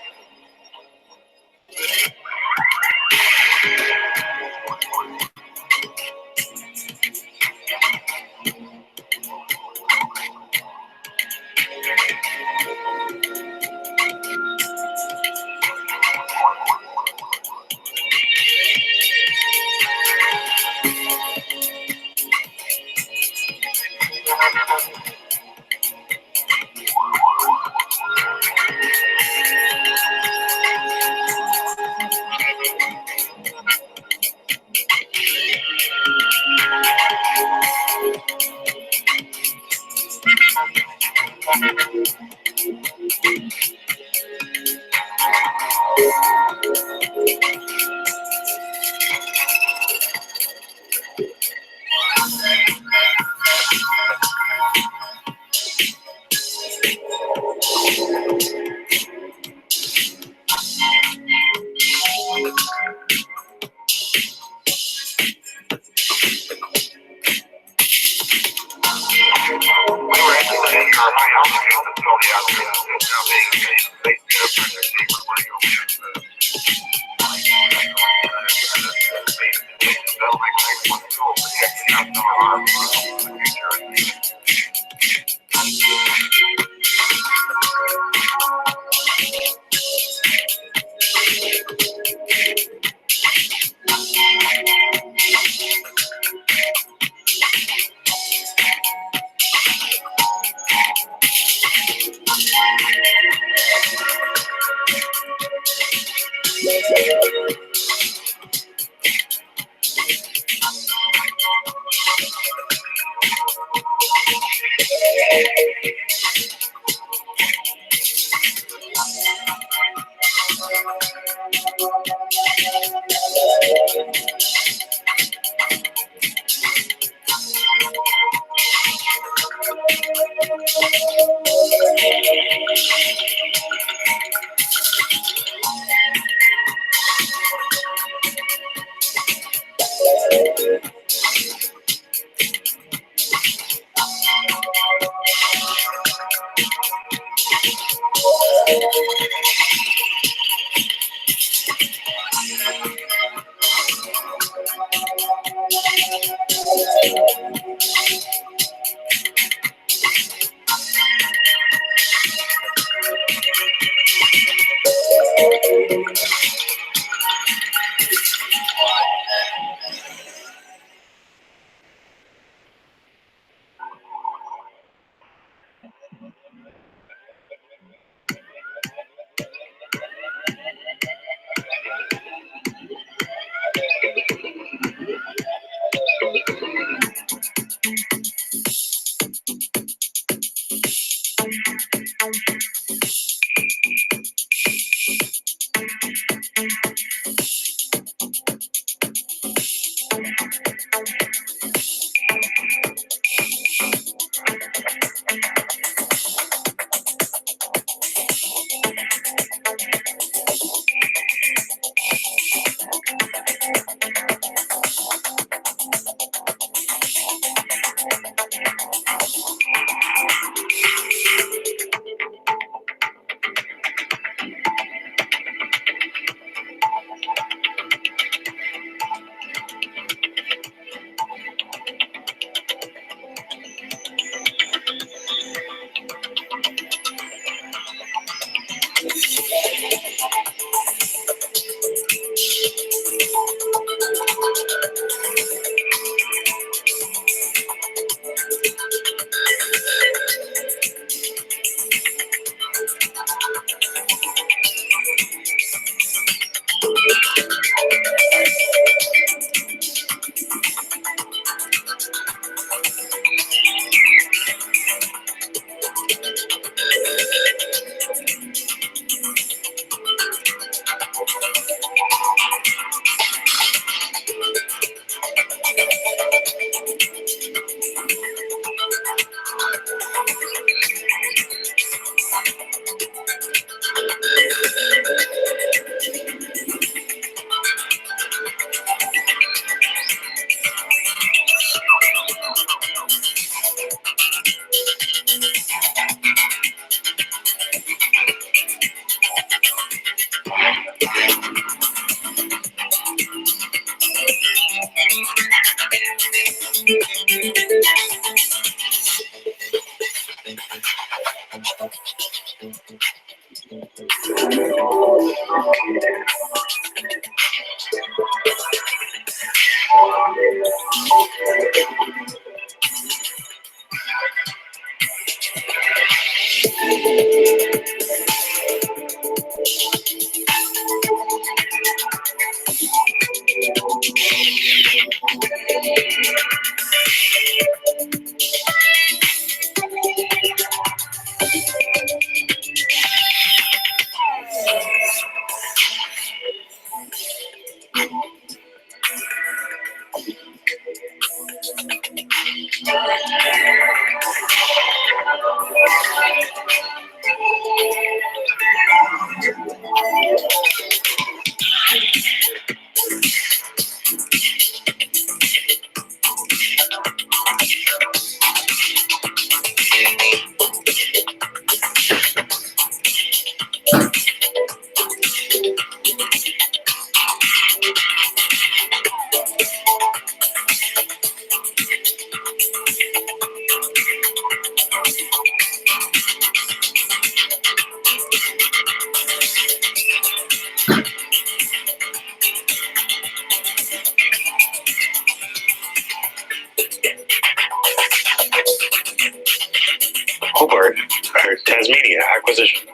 Hobart, or Tasmania acquisition.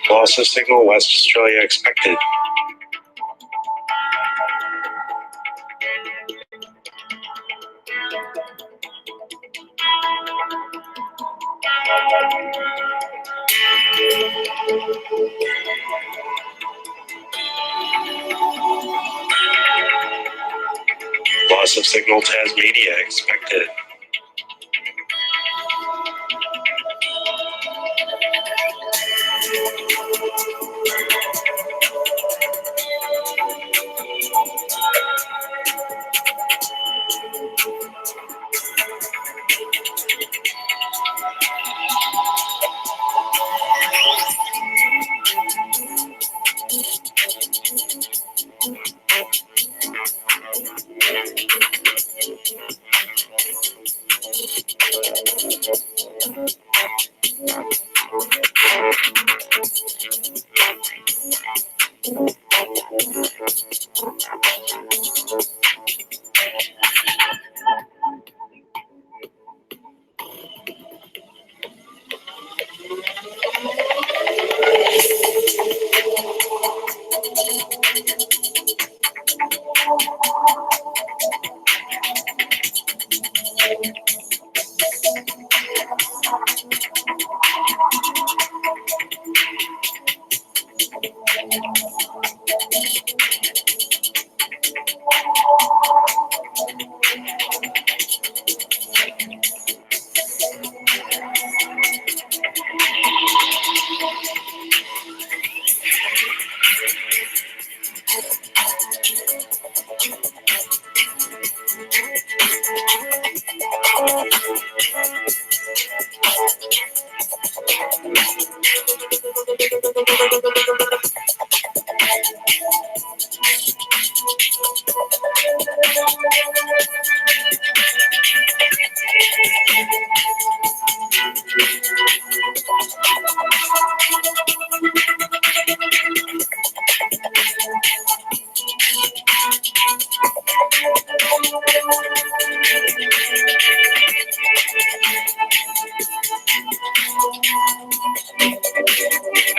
Loss of signal West Australia expected. Loss of signal Tasmania expected.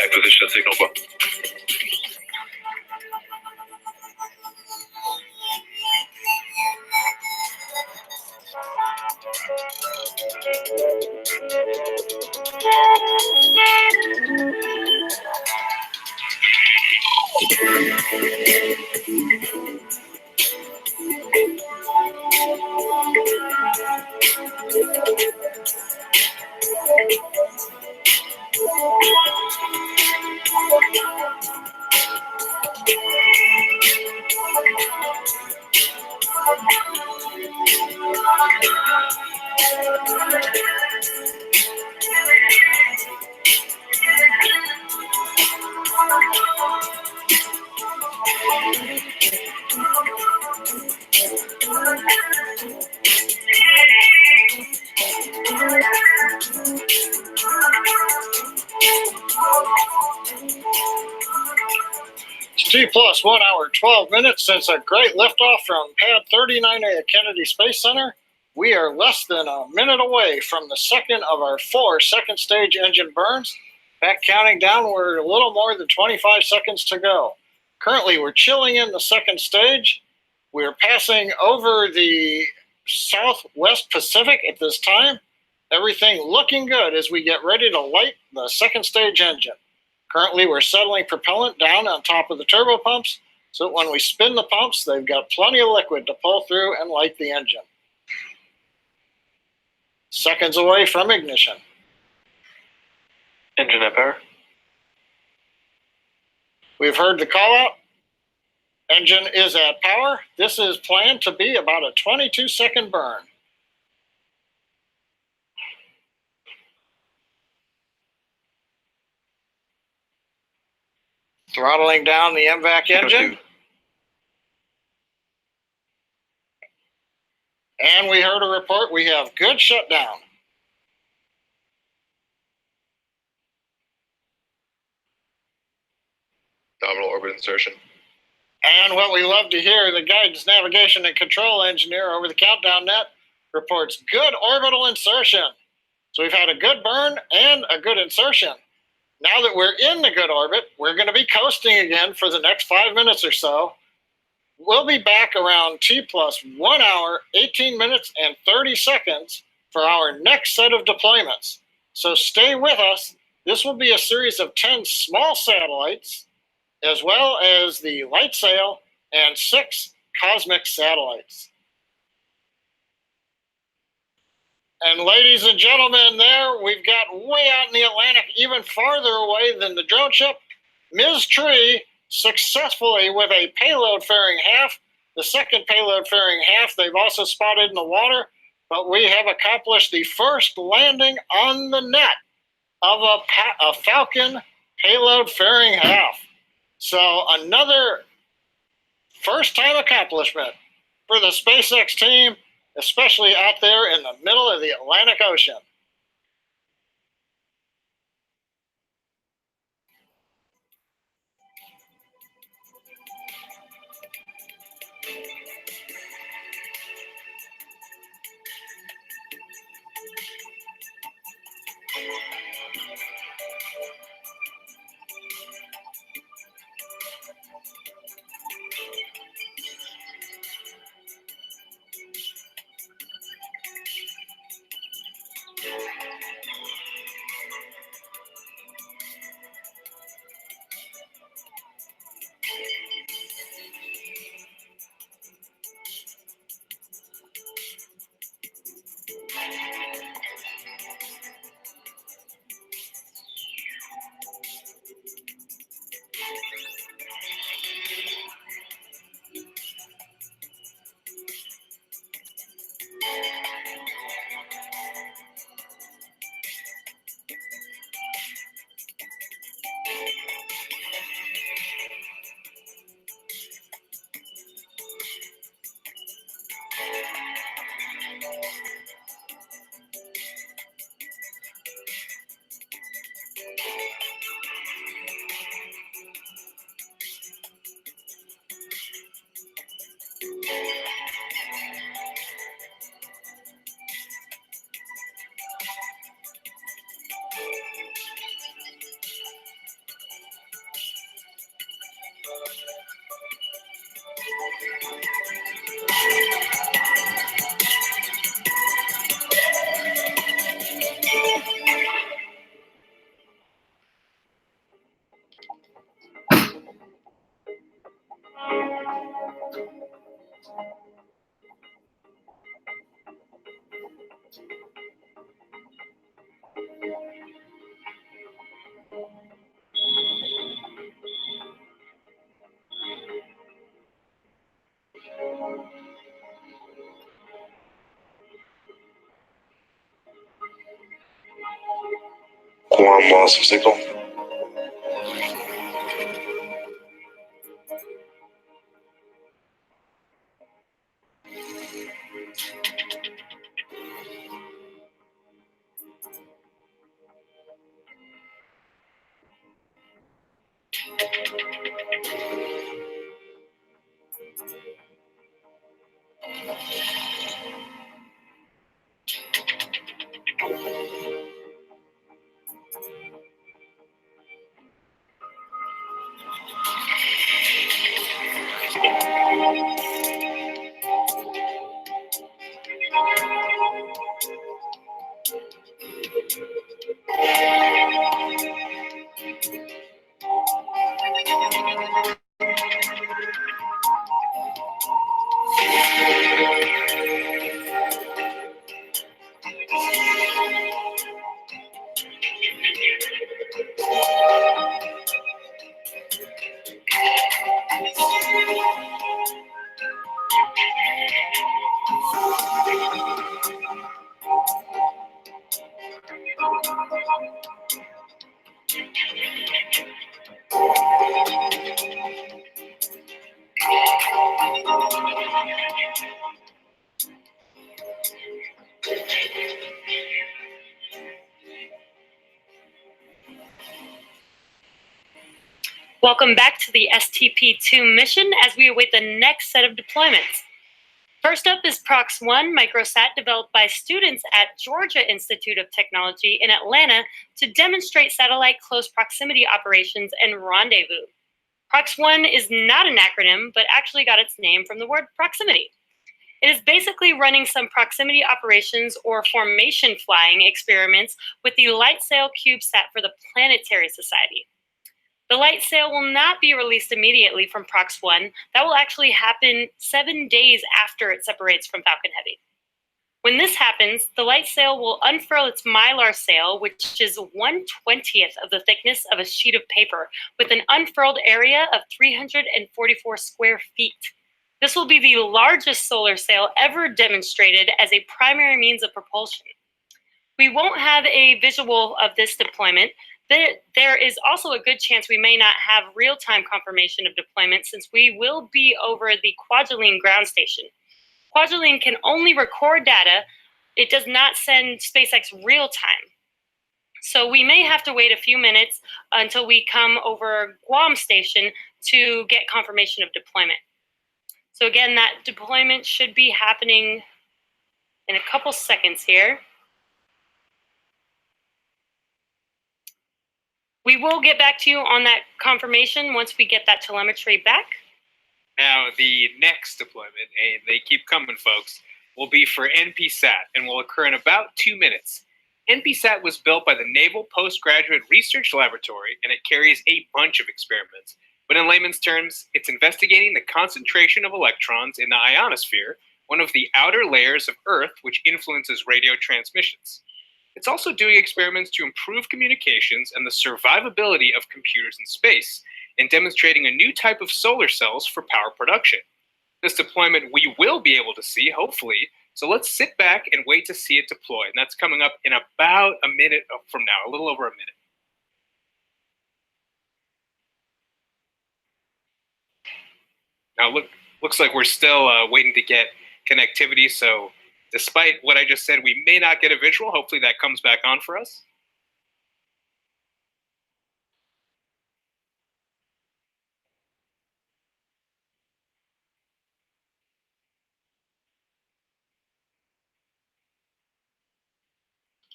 Acquisition signal. T plus 1 hour, 12 minutes since a great liftoff from Pad 39A at Kennedy Space Center. We are less than a minute away from the second of our 4 second stage engine burns. Back counting down, we're a little more than 25 seconds to go. Currently, we're chilling in the second stage. We're passing over the Southwest Pacific at this time. Everything looking good as we get ready to light the second stage engine. Currently, we're settling propellant down on top of the turbo pumps, so that when we spin the pumps, they've got plenty of liquid to pull through and light the engine. Seconds away from ignition. Engine at power. We've heard the call out. Engine is at power. This is planned to be about a 22-second burn. Throttling down the MVAC engine. And we heard a report. We have good shutdown. Nominal orbit insertion. And what we love to hear, the guidance, navigation, and control engineer over the countdown net reports good orbital insertion. So we've had a good burn and a good insertion. Now that we're in the good orbit, we're going to be coasting again for the next 5 minutes or so. We'll be back around T plus 1 hour, 18 minutes, and 30 seconds for our next set of deployments. So stay with us. This will be a series of 10 small satellites, as well as the light sail and 6 cosmic satellites. And ladies and gentlemen, there we've got way out in the Atlantic, even farther away than the drone ship, Ms. Tree successfully with a payload fairing half. The second payload fairing half they've also spotted in the water, but we have accomplished the first landing on the net of a Falcon payload fairing half. So another first-time accomplishment for the SpaceX team, especially out there in the middle of the Atlantic Ocean. Guam loss of signal. Welcome back to the STP2 mission as we await the next set of deployments. First up is PROX-1 microsat developed by students at Georgia Institute of Technology in Atlanta to demonstrate satellite close proximity operations and rendezvous. PROX-1 is not an acronym, but actually got its name from the word proximity. It is basically running some proximity operations or formation flying experiments with the LightSail CubeSat for the Planetary Society. The LightSail will not be released immediately from PROX-1. That will actually happen 7 days after it separates from Falcon Heavy. When this happens, the LightSail will unfurl its mylar sail, which is 1/20th of the thickness of a sheet of paper, with an unfurled area of 344 square feet. This will be the largest solar sail ever demonstrated as a primary means of propulsion. We won't have a visual of this deployment. There is also a good chance we may not have real-time confirmation of deployment since we will be over the Kwajalein ground station. Kwajalein can only record data. It does not send SpaceX real-time. So we may have to wait a few minutes until we come over Guam station to get confirmation of deployment. So again, that deployment should be happening in a couple seconds here. We will get back to you on that confirmation once we get that telemetry back. Now, the next deployment, and they keep coming, folks, will be for NPSat and will occur in about 2 minutes. NPSat was built by the Naval Postgraduate Research Laboratory, and it carries a bunch of experiments. But in layman's terms, it's investigating the concentration of electrons in the ionosphere, one of the outer layers of Earth, which influences radio transmissions. It's also doing experiments to improve communications and the survivability of computers in space, and demonstrating a new type of solar cells for power production. This deployment we will be able to see, hopefully, so let's sit back and wait to see it deploy, and that's coming up in about a minute from now, a little over a minute. Now, looks like we're still waiting to get connectivity, so despite what I just said, we may not get a visual. Hopefully that comes back on for us.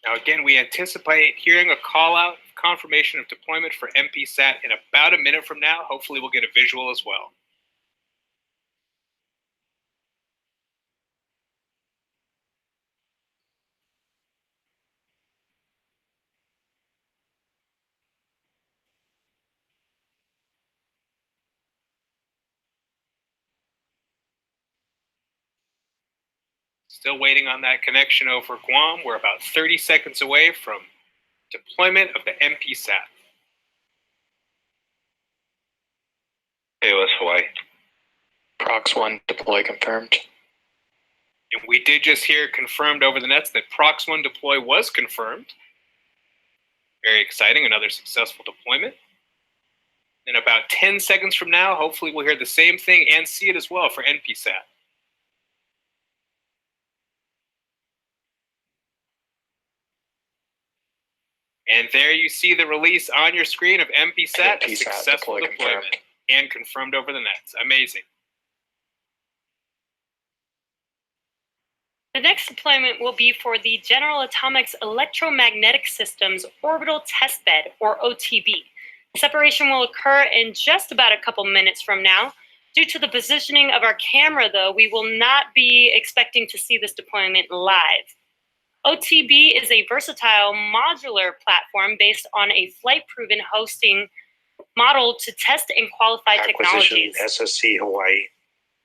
Now again, we anticipate hearing a call out confirmation of deployment for MPSat in about a minute from now. Hopefully we'll get a visual as well. Still waiting on that connection over Guam. We're about 30 seconds away from deployment of the MPSat. AOS Hawaii. Prox 1 deploy confirmed. And we did just hear confirmed over the nets that Prox 1 deploy was confirmed. Very exciting, another successful deployment. In about 10 seconds from now, hopefully we'll hear the same thing and see it as well for NPSat. And there you see the release on your screen of MPSat, a successful deployment and confirmed over the nets. Amazing. The next deployment will be for the General Atomics Electromagnetic Systems Orbital Testbed, or OTB. Separation will occur in just about a couple minutes from now. Due to the positioning of our camera, though, we will not be expecting to see this deployment live. OTB is a versatile modular platform based on a flight-proven hosting model to test and qualify technologies. SSC Hawaii.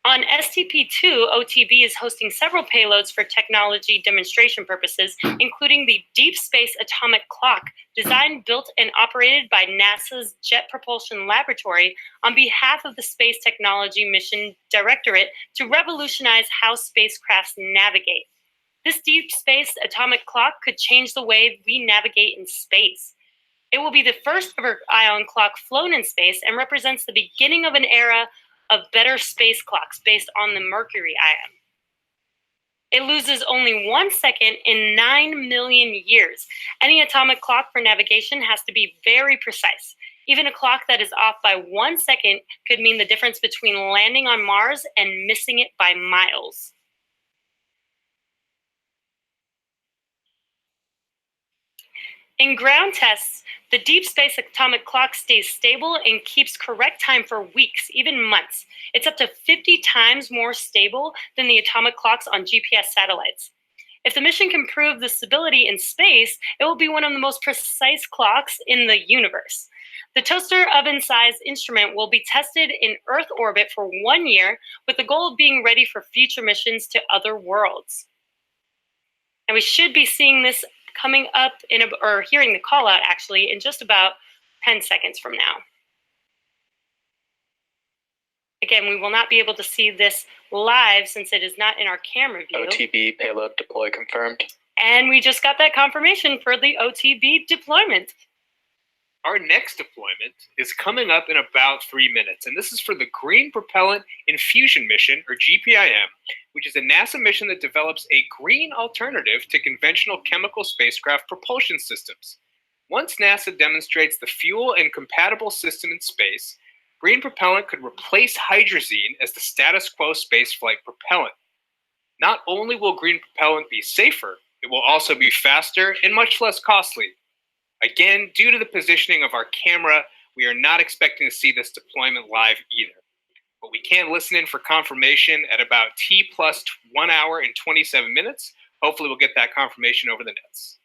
On STP2, OTB is hosting several payloads for technology demonstration purposes, including the Deep Space Atomic Clock, designed, built, and operated by NASA's Jet Propulsion Laboratory on behalf of the Space Technology Mission Directorate to revolutionize how spacecrafts navigate. This Deep Space Atomic Clock could change the way we navigate in space. It will be the first ever ion clock flown in space and represents the beginning of an era of better space clocks based on the Mercury ion. It loses only 1 second in 9 million years. Any atomic clock for navigation has to be very precise. Even a clock that is off by 1 second could mean the difference between landing on Mars and missing it by miles. In ground tests, the Deep Space Atomic Clock stays stable and keeps correct time for weeks, even months. It's up to 50 times more stable than the atomic clocks on GPS satellites. If the mission can prove the stability in space, it will be one of the most precise clocks in the universe. The toaster oven-sized instrument will be tested in Earth orbit for 1 year, with the goal of being ready for future missions to other worlds. And we should be seeing this coming up or hearing the call out actually in just about 10 seconds from now. Again, we will not be able to see this live since it is not in our camera view. OTB payload deploy confirmed. And we just got that confirmation for the OTB deployment. Our next deployment is coming up in about 3 minutes, and this is for the Green Propellant Infusion mission, or GPIM, which is a NASA mission that develops a green alternative to conventional chemical spacecraft propulsion systems. Once NASA demonstrates the fuel and compatible system in space, green propellant could replace hydrazine as the status quo spaceflight propellant. Not only will green propellant be safer, it will also be faster and much less costly. Again, due to the positioning of our camera, we are not expecting to see this deployment live either. But we can listen in for confirmation at about T plus 1 hour and 27 minutes. Hopefully we'll get that confirmation over the nets.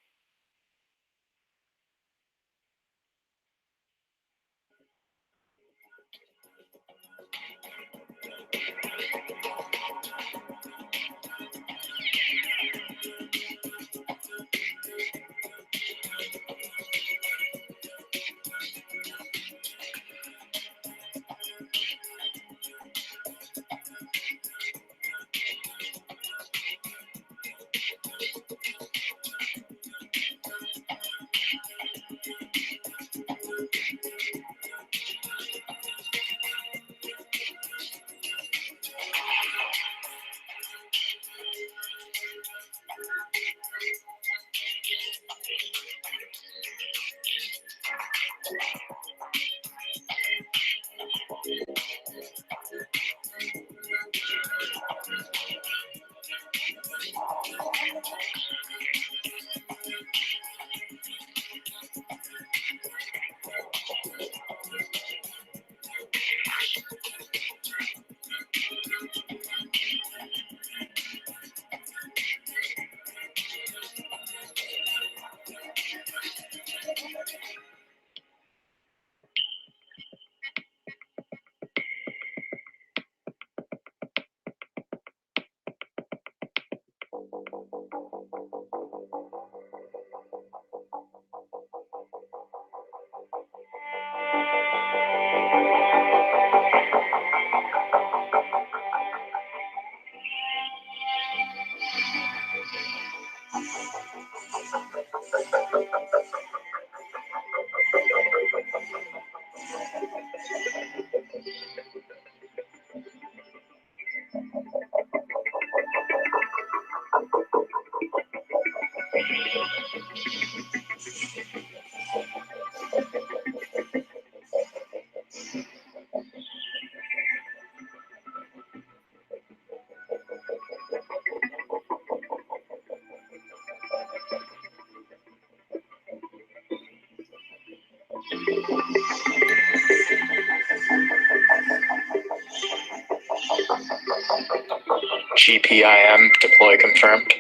GPIM deploy confirmed.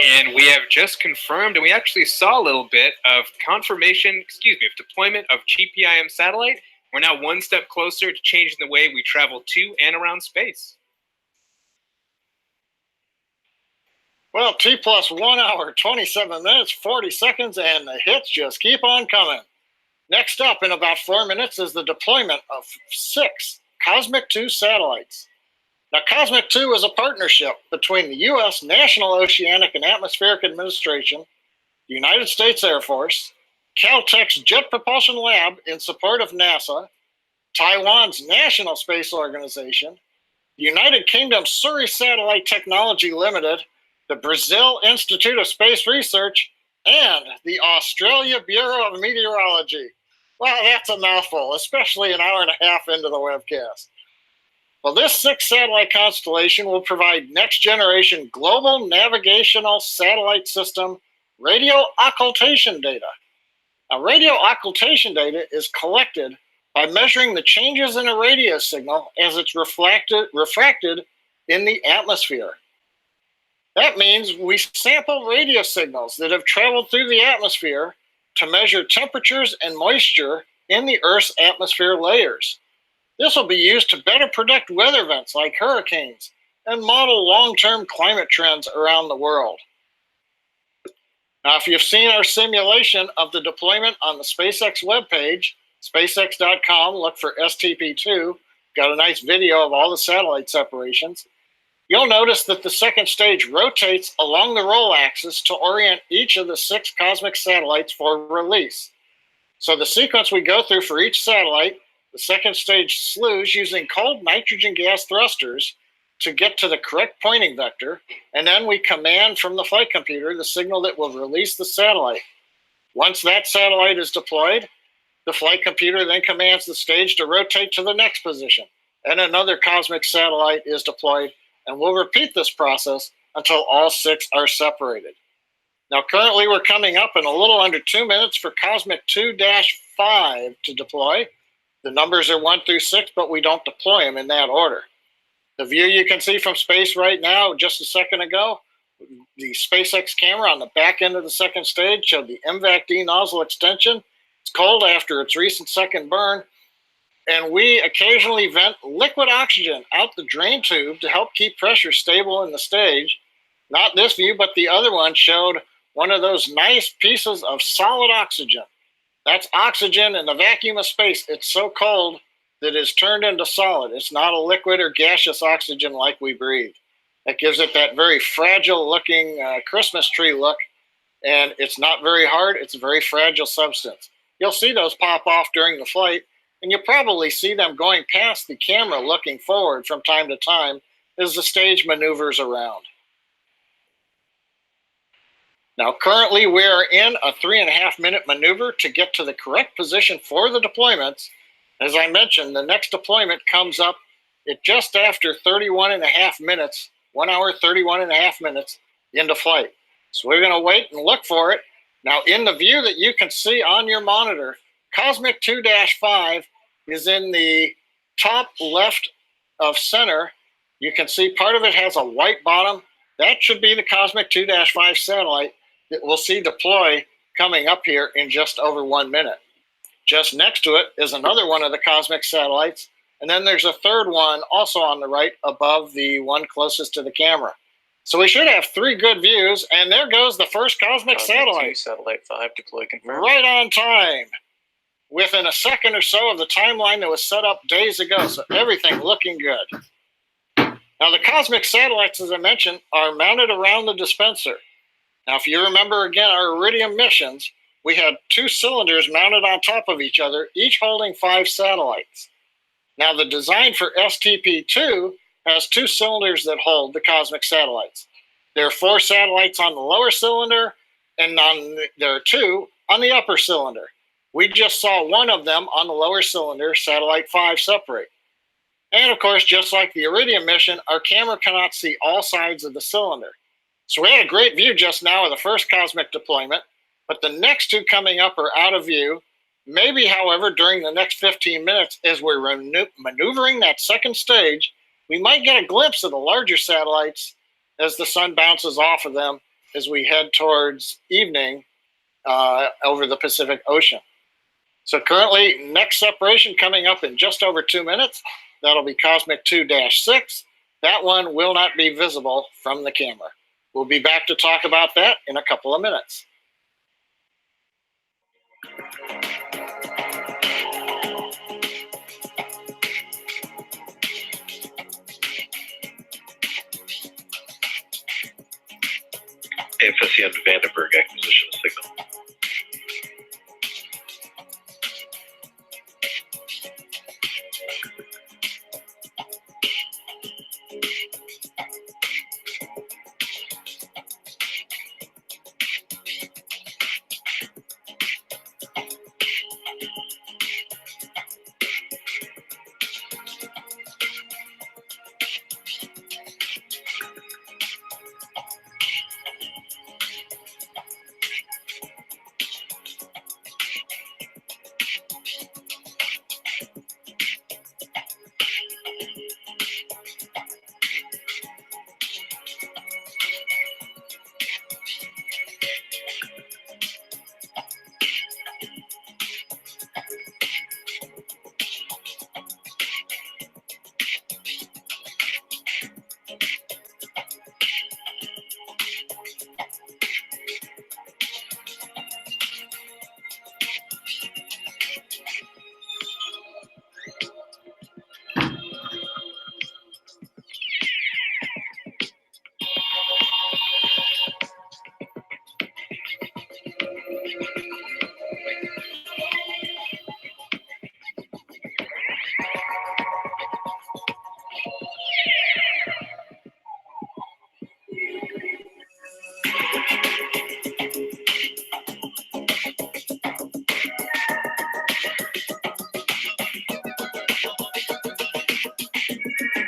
And we have just confirmed, and we actually saw a little bit of confirmation, of deployment of GPIM satellite. We're now one step closer to changing the way we travel to and around space. Well, T plus 1 hour, 27 minutes, 40 seconds, and the hits just keep on coming. Next up in about 4 minutes is the deployment of 6 Cosmic 2 satellites. Now, Cosmic 2 is a partnership between the U.S. National Oceanic and Atmospheric Administration, the United States Air Force, Caltech's Jet Propulsion Lab in support of NASA, Taiwan's National Space Organization, the United Kingdom's Surrey Satellite Technology Limited, the Brazil Institute of Space Research, and the Australia Bureau of Meteorology. Well, that's a mouthful, especially an hour and a half into the webcast. Well, this 6-satellite constellation will provide next-generation global navigational satellite system radio occultation data. Now, radio occultation data is collected by measuring the changes in a radio signal as it's refracted in the atmosphere. That means we sample radio signals that have traveled through the atmosphere to measure temperatures and moisture in the Earth's atmosphere layers. This will be used to better predict weather events like hurricanes and model long-term climate trends around the world. Now, if you've seen our simulation of the deployment on the SpaceX webpage, SpaceX.com, look for STP2, got a nice video of all the satellite separations. You'll notice that the second stage rotates along the roll axis to orient each of the 6 cosmic satellites for release. So the sequence we go through for each satellite, the second stage slews using cold nitrogen gas thrusters to get to the correct pointing vector, and then we command from the flight computer the signal that will release the satellite. Once that satellite is deployed, the flight computer then commands the stage to rotate to the next position, and another cosmic satellite is deployed, and we'll repeat this process until all 6 are separated. Now, currently we're coming up in a little under 2 minutes for Cosmic 2-5 to deploy. The numbers are 1 through 6, but we don't deploy them in that order. The view you can see from space right now, just a second ago, the SpaceX camera on the back end of the second stage showed the MVAC-D nozzle extension. It's cold after its recent second burn, and we occasionally vent liquid oxygen out the drain tube to help keep pressure stable in the stage. Not this view, but the other one showed one of those nice pieces of solid oxygen. That's oxygen in the vacuum of space. It's so cold that it's turned into solid. It's not a liquid or gaseous oxygen like we breathe. That gives it that very fragile looking Christmas tree look, and it's not very hard. It's a very fragile substance. You'll see those pop off during the flight, and you'll probably see them going past the camera looking forward from time to time as the stage maneuvers around. Now, currently we are in a 3.5-minute maneuver to get to the correct position for the deployments. As I mentioned, the next deployment comes up at just after 31.5 minutes, 1 hour, 31.5 minutes into flight. So we're going to wait and look for it. Now, in the view that you can see on your monitor, Cosmic 2-5 is in the top left of center. You can see part of it has a white bottom. That should be the Cosmic 2-5 satellite that we'll see deploy coming up here in just over 1 minute. Just next to it is another one of the cosmic satellites, and then there's a third one also on the right above the one closest to the camera. So we should have 3 good views, and there goes the first cosmic satellite. Satellite 5 deploy confirmed. Right on time, within a second or so of the timeline that was set up days ago, so everything looking good. Now, the cosmic satellites, as I mentioned, are mounted around the dispenser. Now, if you remember, again, our Iridium missions, we had 2 cylinders mounted on top of each other, each holding 5 satellites. Now, the design for STP2 has 2 cylinders that hold the cosmic satellites. There are 4 satellites on the lower cylinder, and there are 2 on the upper cylinder. We just saw one of them on the lower cylinder, satellite 5, separate. And of course, just like the Iridium mission, our camera cannot see all sides of the cylinder. So we had a great view just now of the first cosmic deployment, but the next 2 coming up are out of view. Maybe, however, during the next 15 minutes, as we're maneuvering that second stage, we might get a glimpse of the larger satellites as the sun bounces off of them as we head towards evening over the Pacific Ocean. So currently, next separation coming up in just over 2 minutes. That'll be Cosmic 2-6. That one will not be visible from the camera. We'll be back to talk about that in a couple of minutes. AFSC on Vandenberg acquisition signal.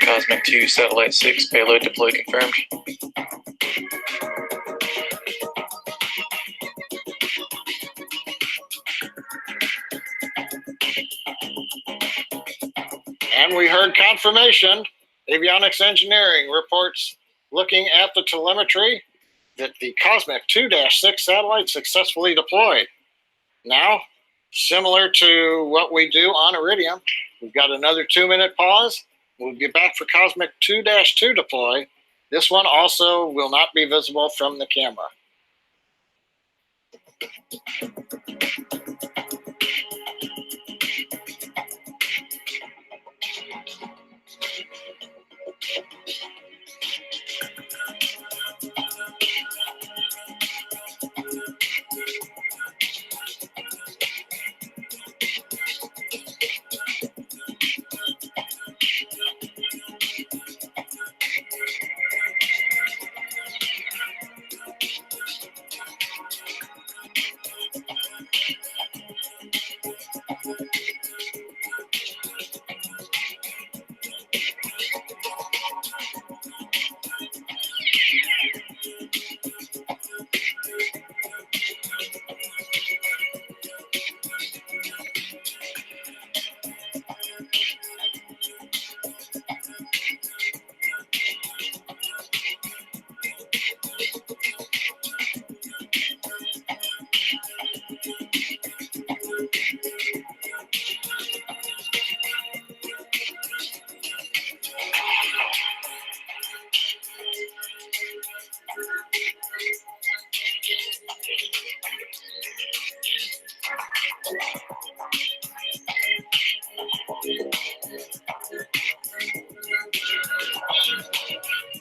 Cosmic 2, Satellite 6, payload deploy confirmed. And we heard confirmation. Avionics Engineering reports, looking at the telemetry, that the Cosmic 2-6 satellite successfully deployed. Now, similar to what we do on Iridium, we've got another 2-minute pause. We'll be back for Cosmic 2-2 deploy. This one also will not be visible from the camera.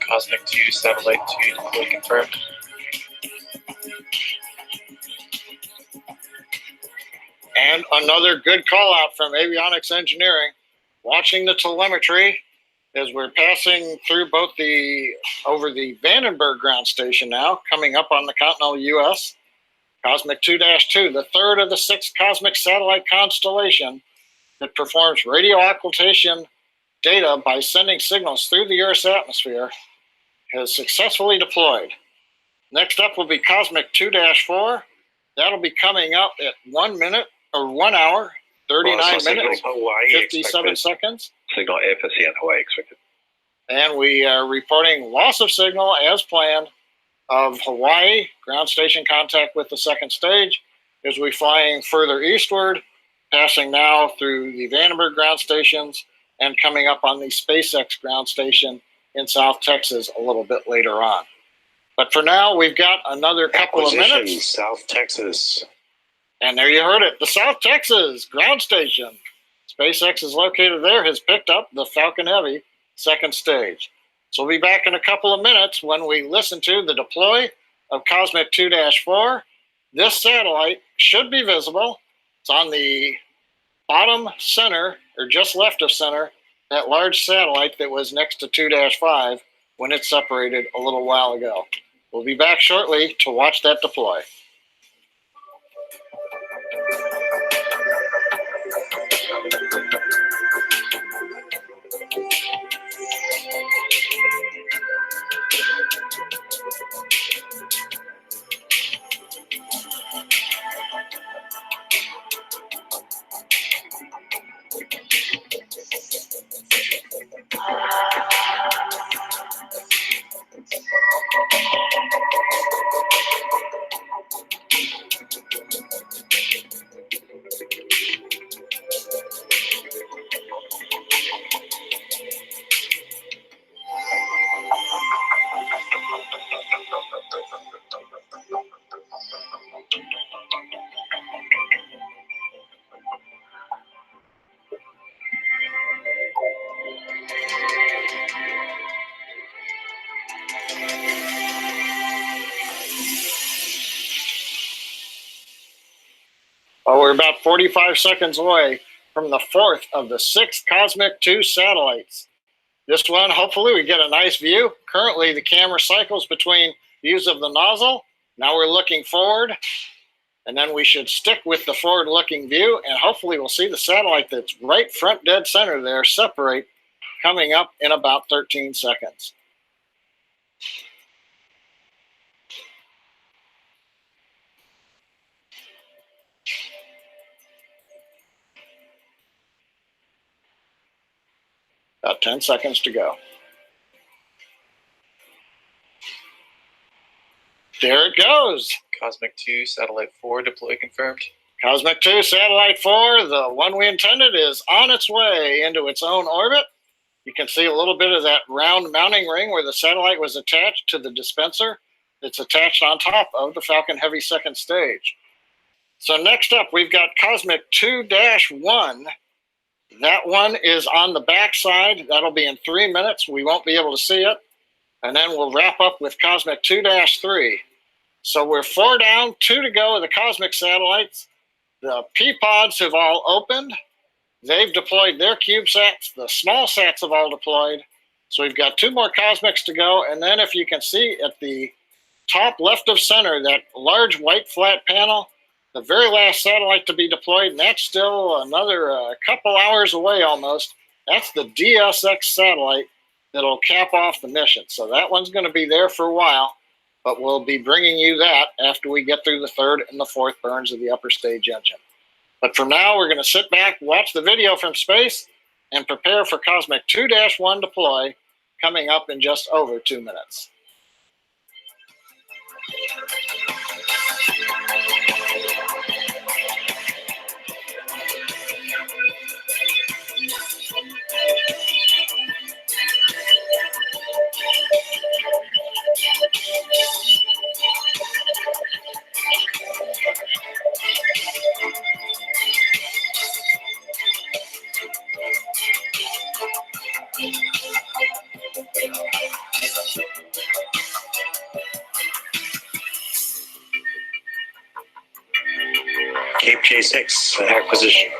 Cosmic 2, Satellite 2, deploy confirmed. And another good call out from Avionics Engineering. Watching the telemetry, as we're passing through over the Vandenberg ground station now, coming up on the continental U.S. Cosmic 2-2, the third of the 6 cosmic satellite constellation that performs radio occultation data by sending signals through the Earth's atmosphere, has successfully deployed. Next up will be Cosmic 2-4. That'll be coming up at 1 minute or 1 hour, 39 minutes, 57 seconds. Signal AFSC in Hawaii expected. And we are reporting loss of signal as planned of Hawaii, ground station contact with the second stage, as we're flying further eastward, passing now through the Vandenberg ground stations and coming up on the SpaceX ground station in South Texas a little bit later on. But for now, we've got another couple of minutes. South Texas. And there you heard it, the South Texas ground station. SpaceX is located there, has picked up the Falcon Heavy second stage. So we'll be back in a couple of minutes when we listen to the deploy of Cosmic 2-4. This satellite should be visible. It's on the bottom center, or just left of center, that large satellite that was next to 2-5 when it separated a little while ago. We'll be back shortly to watch that deploy. Well, we're about 45 seconds away from the fourth of the 6 Cosmic 2 satellites. This one, hopefully we get a nice view. Currently, the camera cycles between views of the nozzle. Now we're looking forward, and then we should stick with the forward-looking view, and hopefully we'll see the satellite that's right front dead center there separate, coming up in about 13 seconds. About 10 seconds to go. There it goes. Cosmic 2, Satellite 4, deploy confirmed. Cosmic 2, Satellite 4, the one we intended, is on its way into its own orbit. You can see a little bit of that round mounting ring where the satellite was attached to the dispenser. It's attached on top of the Falcon Heavy second stage. So next up, we've got Cosmic 2-1. That one is on the back side. That'll be in 3 minutes. We won't be able to see it. And then we'll wrap up with Cosmic 2-3. So we're 4 down, 2 to go of the Cosmic satellites. The P-pods have all opened. They've deployed their CubeSats. The small sats have all deployed. So we've got 2 more Cosmics to go. And then if you can see at the top left of center, that large white flat panel, the very last satellite to be deployed, and that's still another couple hours away almost. That's the DSX satellite that'll cap off the mission. So that one's going to be there for a while, but we'll be bringing you that after we get through the 3rd and the 4th burns of the upper stage engine. But for now, we're going to sit back, watch the video from space, and prepare for Cosmic 2-1 deploy coming up in just over 2 minutes. Cape J6 acquisition.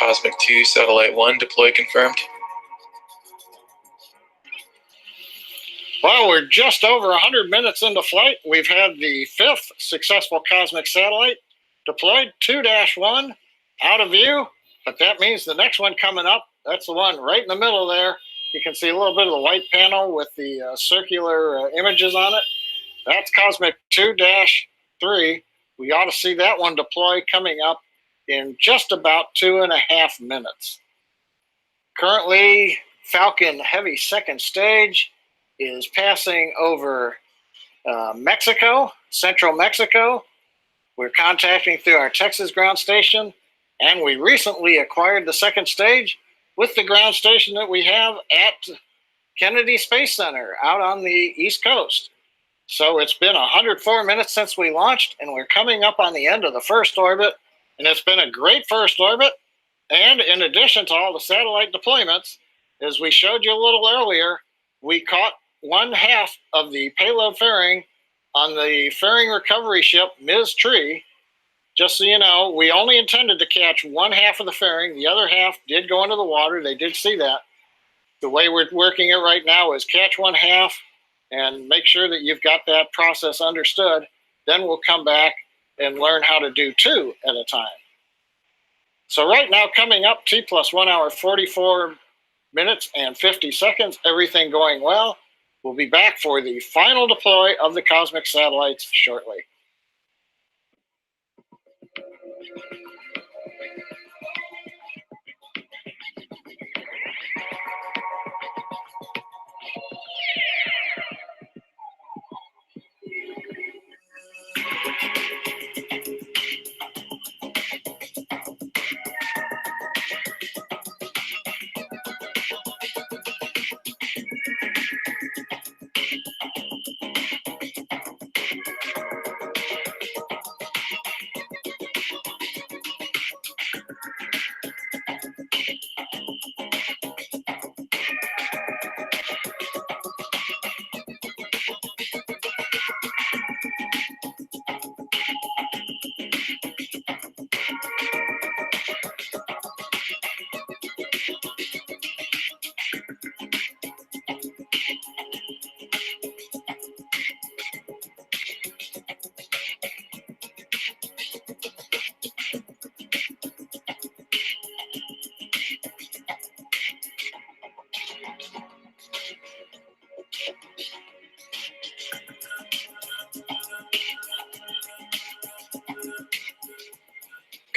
Cosmic 2, Satellite 1, deploy confirmed. Well, we're just over 100 minutes into flight. We've had the 5th successful cosmic satellite deployed, 2-1, out of view, but that means the next one coming up, that's the one right in the middle there. You can see a little bit of the white panel with the circular images on it. That's Cosmic 2-3. We ought to see that one deploy coming up in just about 2.5 minutes. Currently, Falcon Heavy second stage is passing over Mexico, central Mexico. We're contacting through our Texas ground station, and we recently acquired the second stage with the ground station that we have at Kennedy Space Center out on the East Coast. So it's been 104 minutes since we launched, and we're coming up on the end of the first orbit, and it's been a great first orbit. And in addition to all the satellite deployments, as we showed you a little earlier, we caught 1/2 of the payload fairing on the fairing recovery ship Ms. Tree. Just so you know, we only intended to catch 1/2 of the fairing. The other half did go into the water. They did see that. The way we're working it right now is catch 1/2 and make sure that you've got that process understood. Then we'll come back and learn how to do 2 at a time. So right now, coming up, T plus 1 hour, 44 minutes and 50 seconds, everything going well. We'll be back for the final deploy of the cosmic satellites shortly.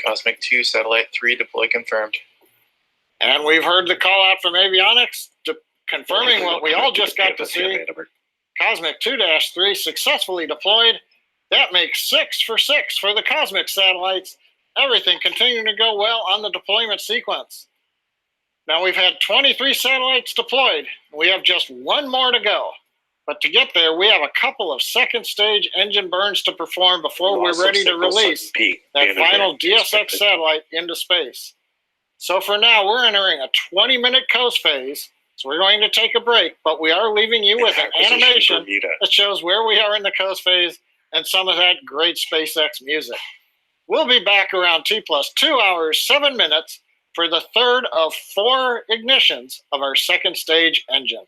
Cosmic 2, Satellite 3, deploy confirmed. And we've heard the call out from avionics confirming what we all just got to see. Cosmic 2-3 successfully deployed. That makes 6 for 6 for the cosmic satellites. Everything continuing to go well on the deployment sequence. Now we've had 23 satellites deployed. We have just 1 more to go. But to get there, we have a couple of second stage engine burns to perform before we're ready to release that final DSX satellite into space. So for now, we're entering a 20-minute coast phase. So we're going to take a break, but we are leaving you with an animation that shows where we are in the coast phase and some of that great SpaceX music. We'll be back around T plus 2 hours, 7 minutes for the third of 4 ignitions of our second stage engine.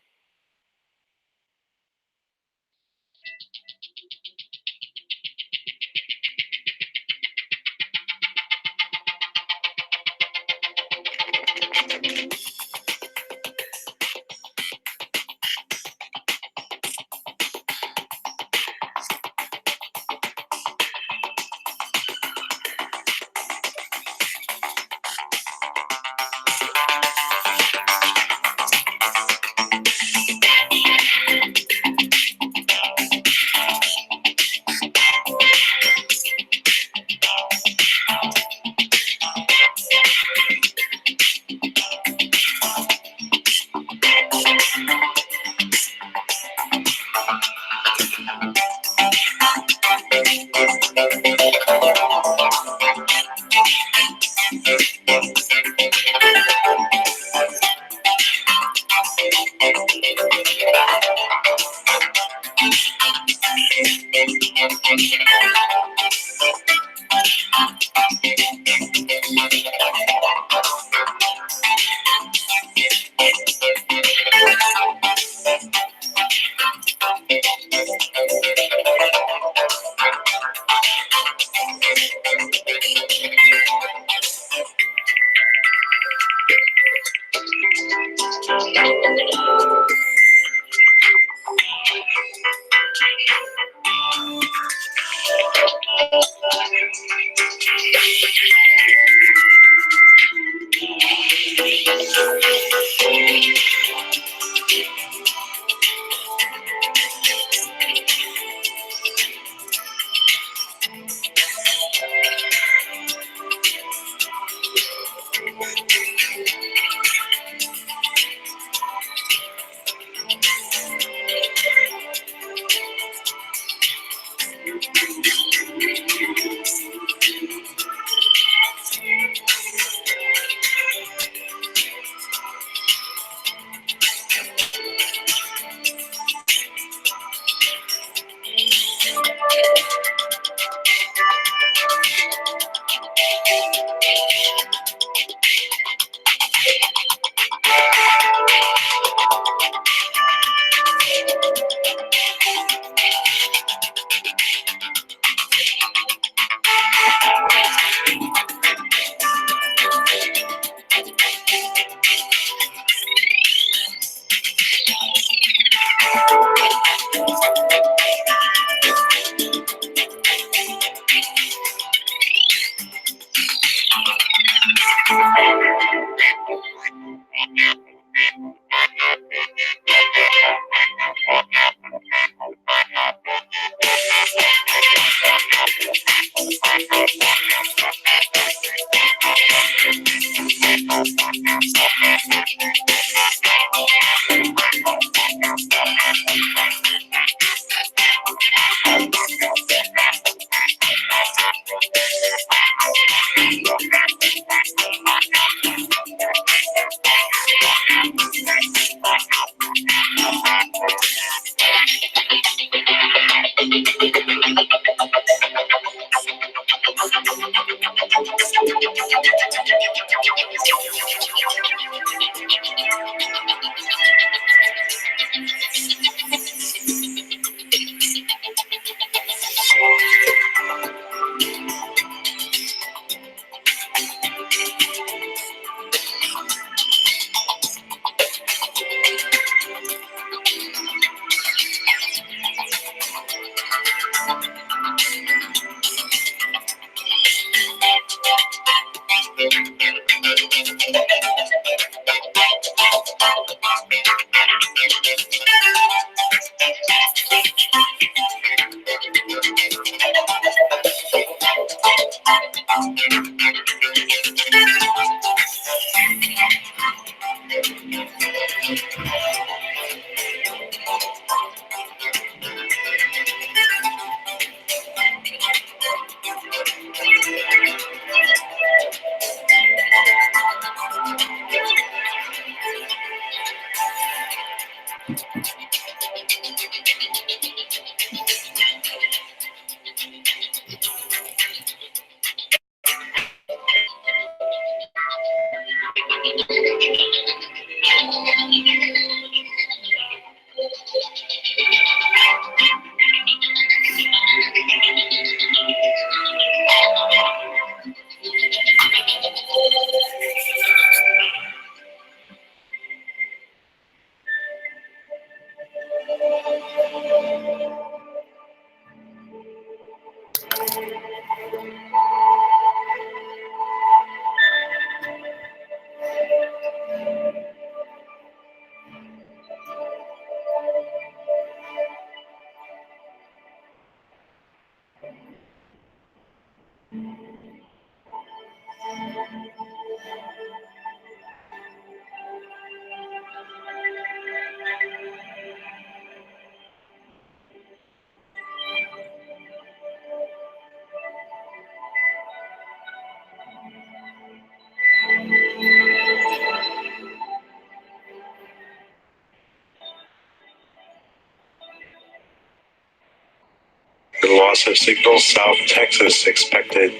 Loss of signal South Texas expected.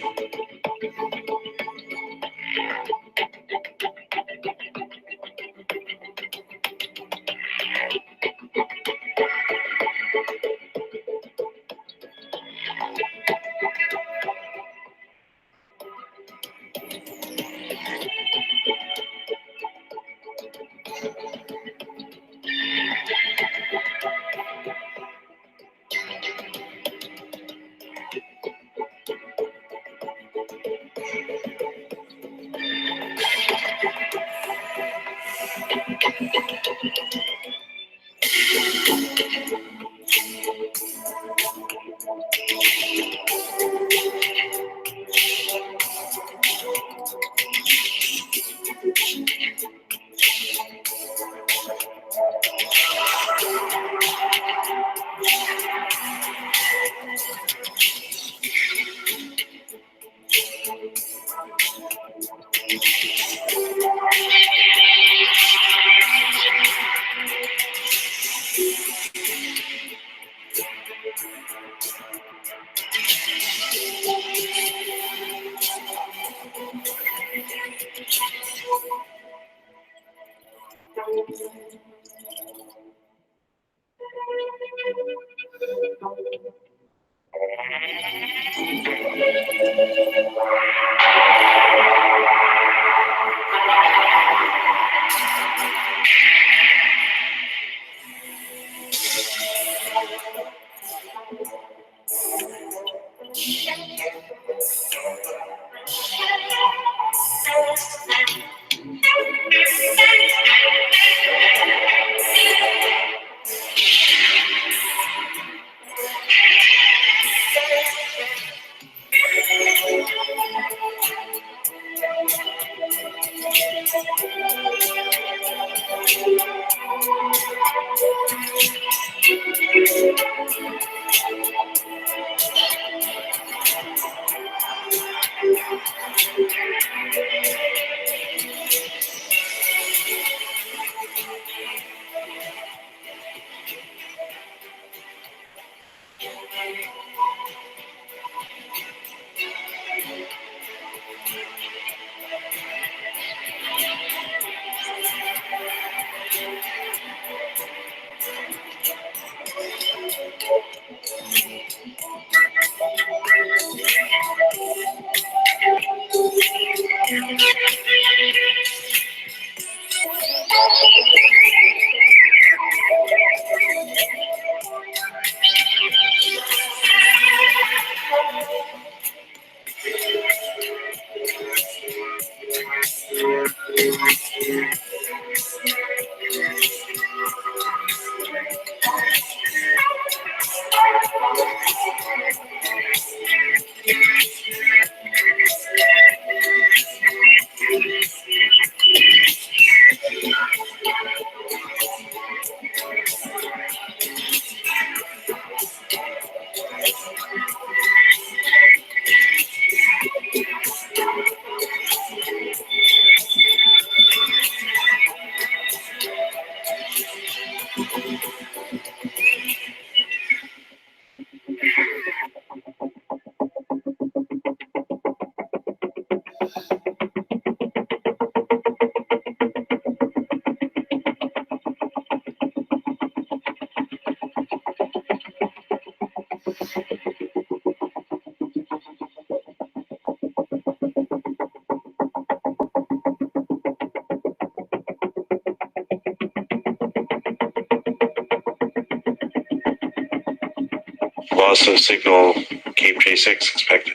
Loss of signal Cape J6 expected.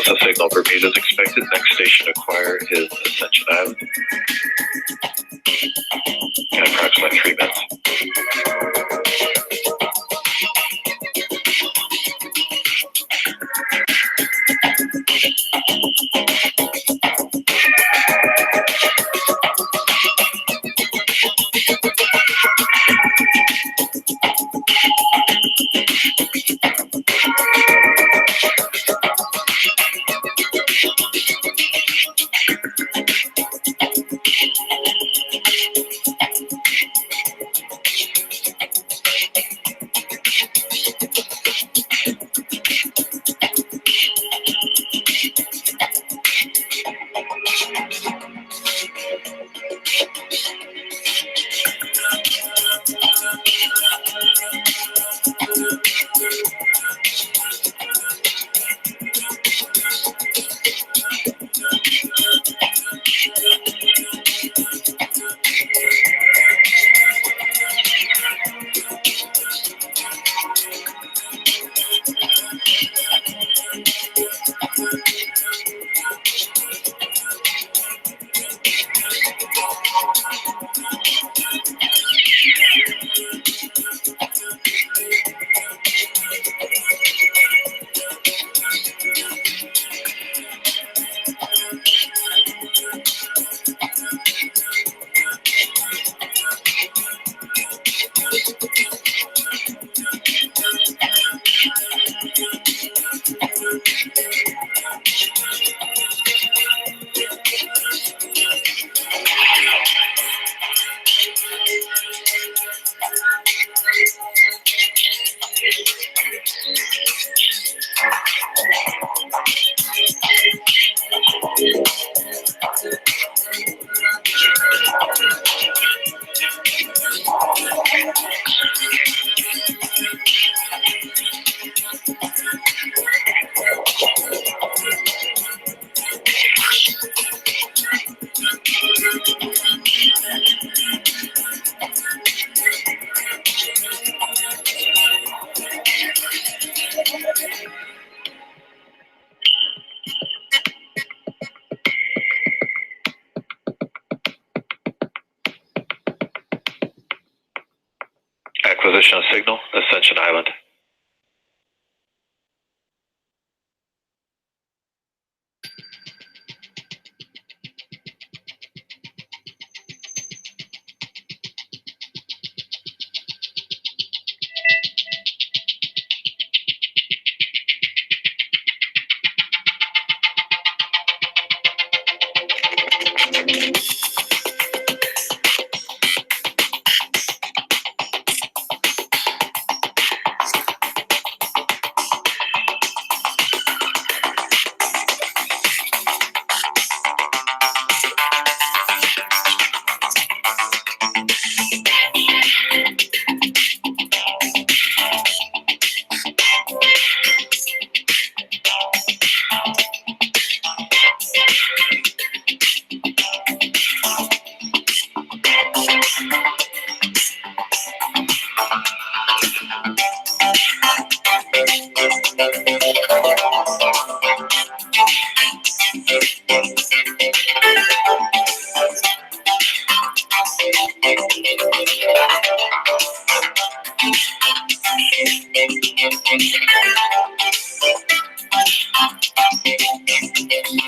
Alpha signal Bermuda is expected. Next station to acquire is Ascension Island. In approximately 3 minutes. Acquisition of signal, Ascension Island.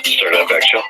Start up, actual.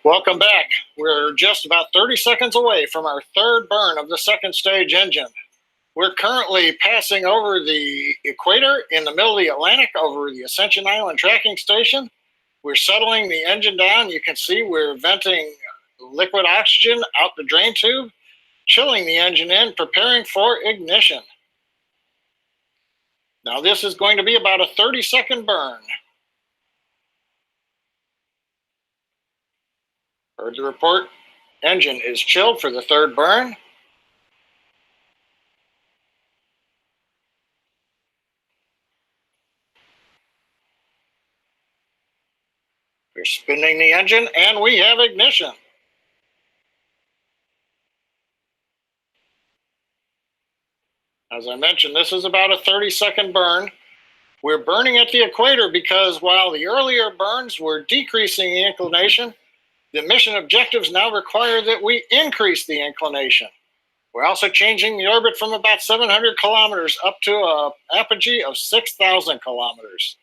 Welcome back. We're just about 30 seconds away from our third burn of the second stage engine. We're currently passing over the equator in the middle of the Atlantic over the Ascension Island tracking station. We're settling the engine down. You can see we're venting liquid oxygen out the drain tube, chilling the engine in, preparing for ignition. Now this is going to be about a 30-second burn. Heard the report. Engine is chilled for the third burn. We're spinning the engine and we have ignition. As I mentioned, this is about a 30-second burn. We're burning at the equator because while the earlier burns were decreasing the inclination, the mission objectives now require that we increase the inclination. We're also changing the orbit from about 700 kilometers up to an apogee of 6,000 kilometers.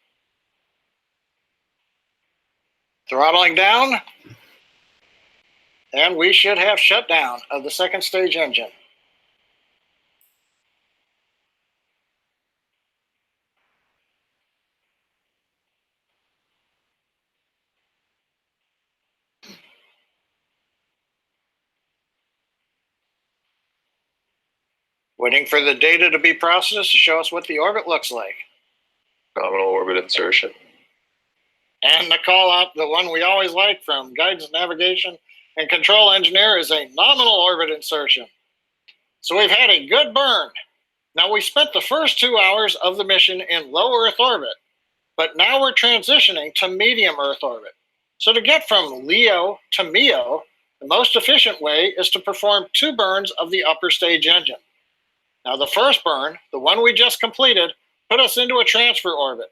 Throttling down, and we should have shutdown of the second stage engine. Waiting for the data to be processed to show us what the orbit looks like. Nominal orbit insertion. And the call out, the one we always like from guidance, navigation, and control engineer, is a nominal orbit insertion. So we've had a good burn. Now we spent the first 2 hours of the mission in low Earth orbit, but now we're transitioning to medium Earth orbit. So to get from LEO to MEO, the most efficient way is to perform 2 burns of the upper stage engine. Now the first burn, the one we just completed, put us into a transfer orbit.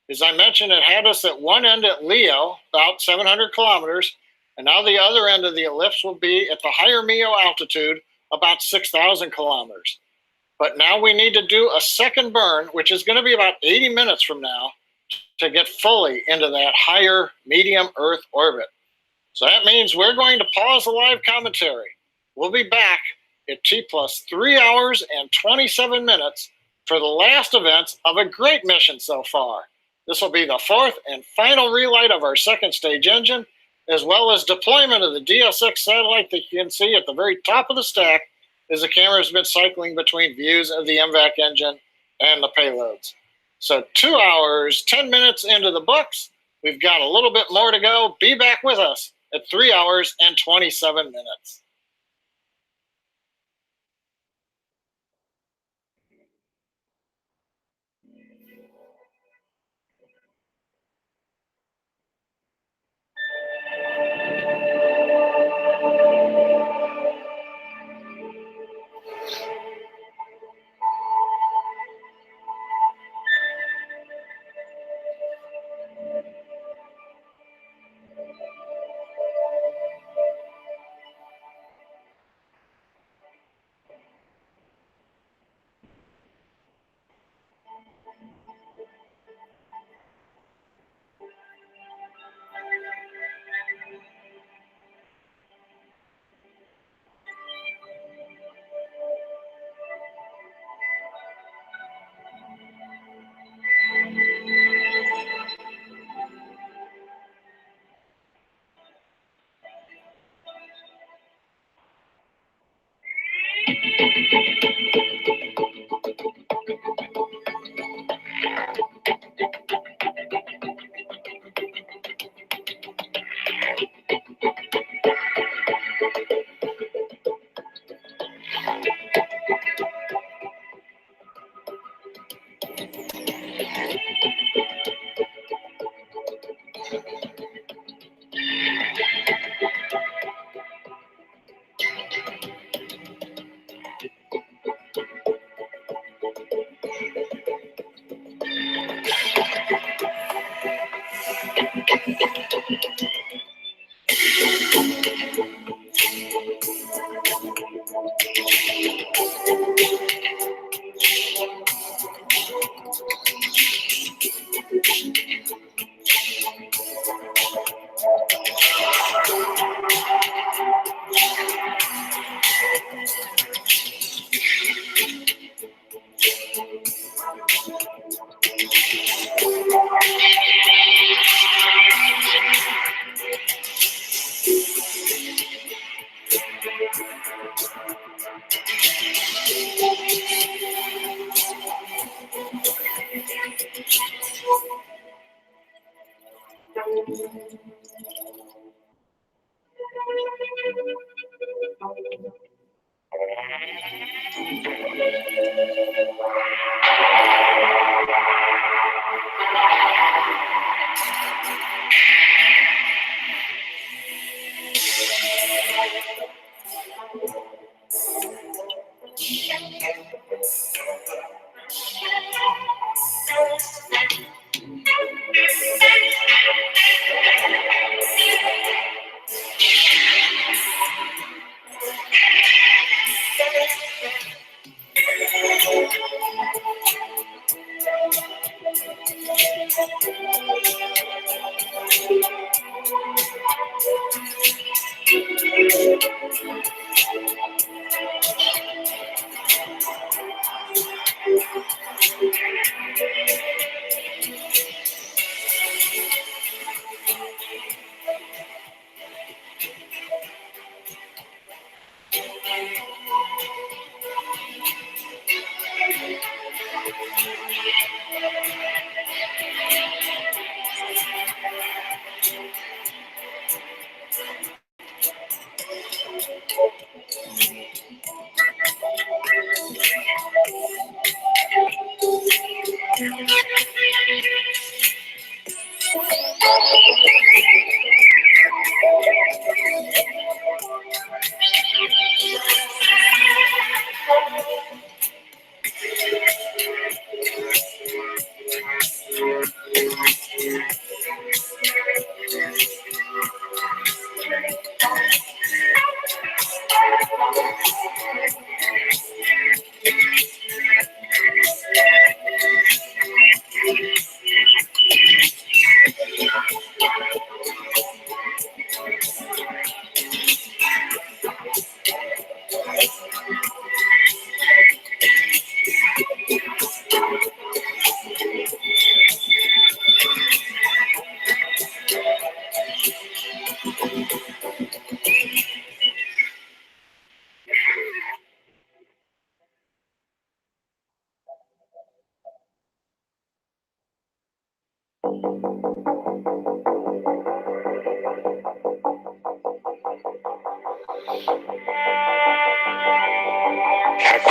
As I mentioned, it had us at one end at LEO, about 700 kilometers, and now the other end of the ellipse will be at the higher MEO altitude, about 6,000 kilometers. But now we need to do a second burn, which is going to be about 80 minutes from now, to get fully into that higher medium Earth orbit. So that means we're going to pause the live commentary. We'll be back at T plus 3 hours and 27 minutes for the last events of a great mission so far. This will be the fourth and final relight of our second stage engine, as well as deployment of the DS6 satellite that you can see at the very top of the stack as the camera has been cycling between views of the MVAC engine and the payloads. So 2 hours, 10 minutes into the books. We've got a little bit more to go. Be back with us at 3 hours and 27 minutes.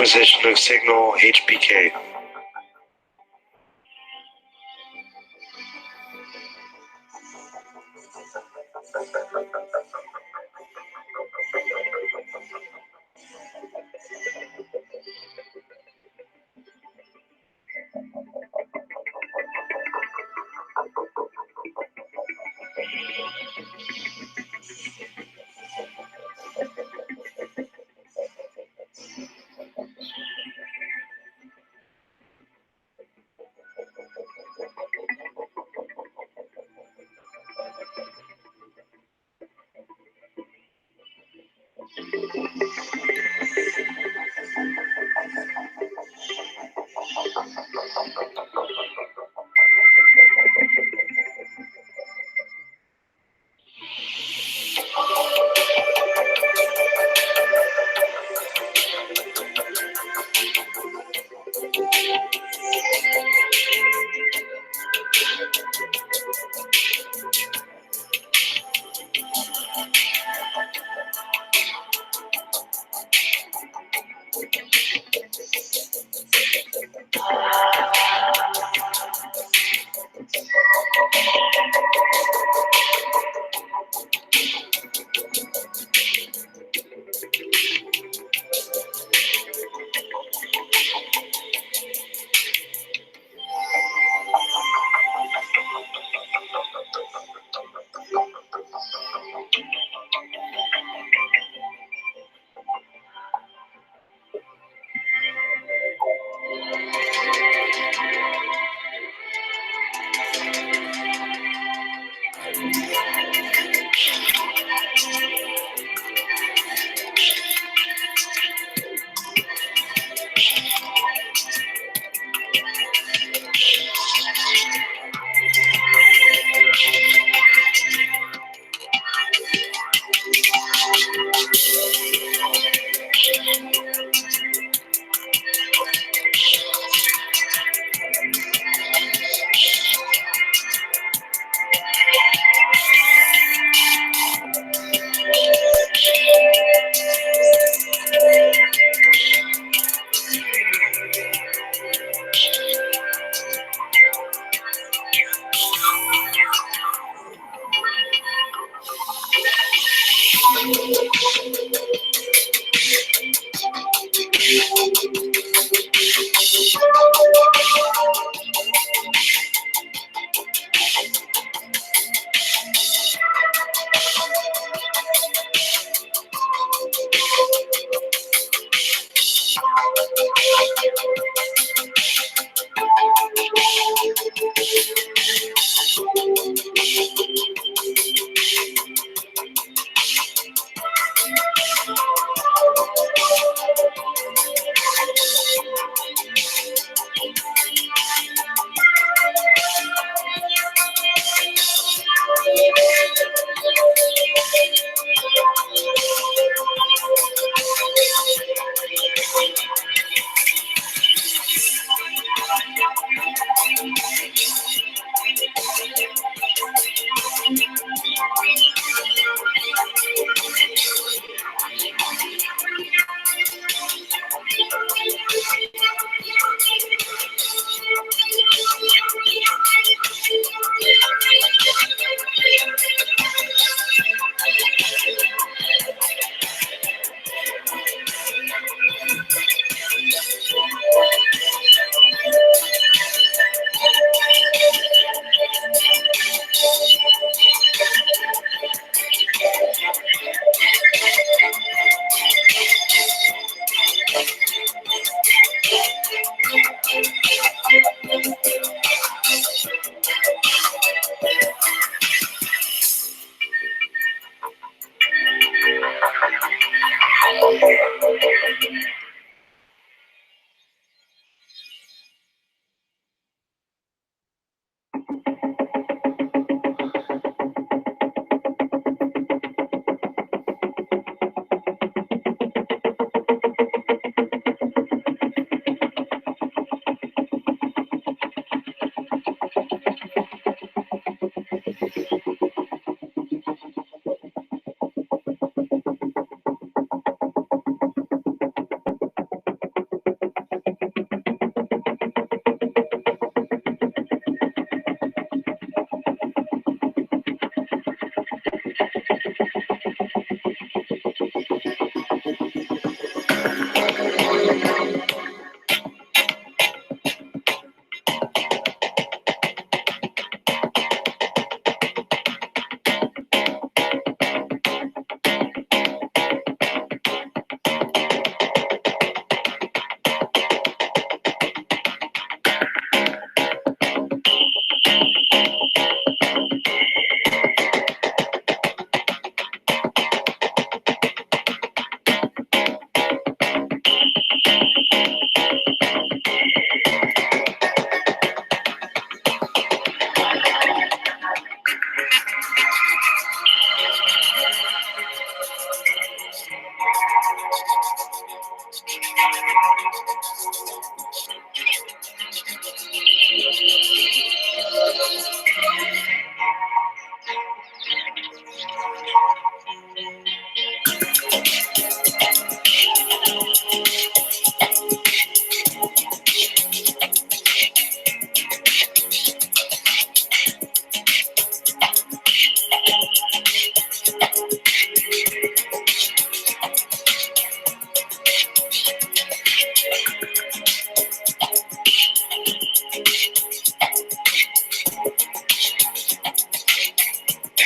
Acquisition of signal HPK.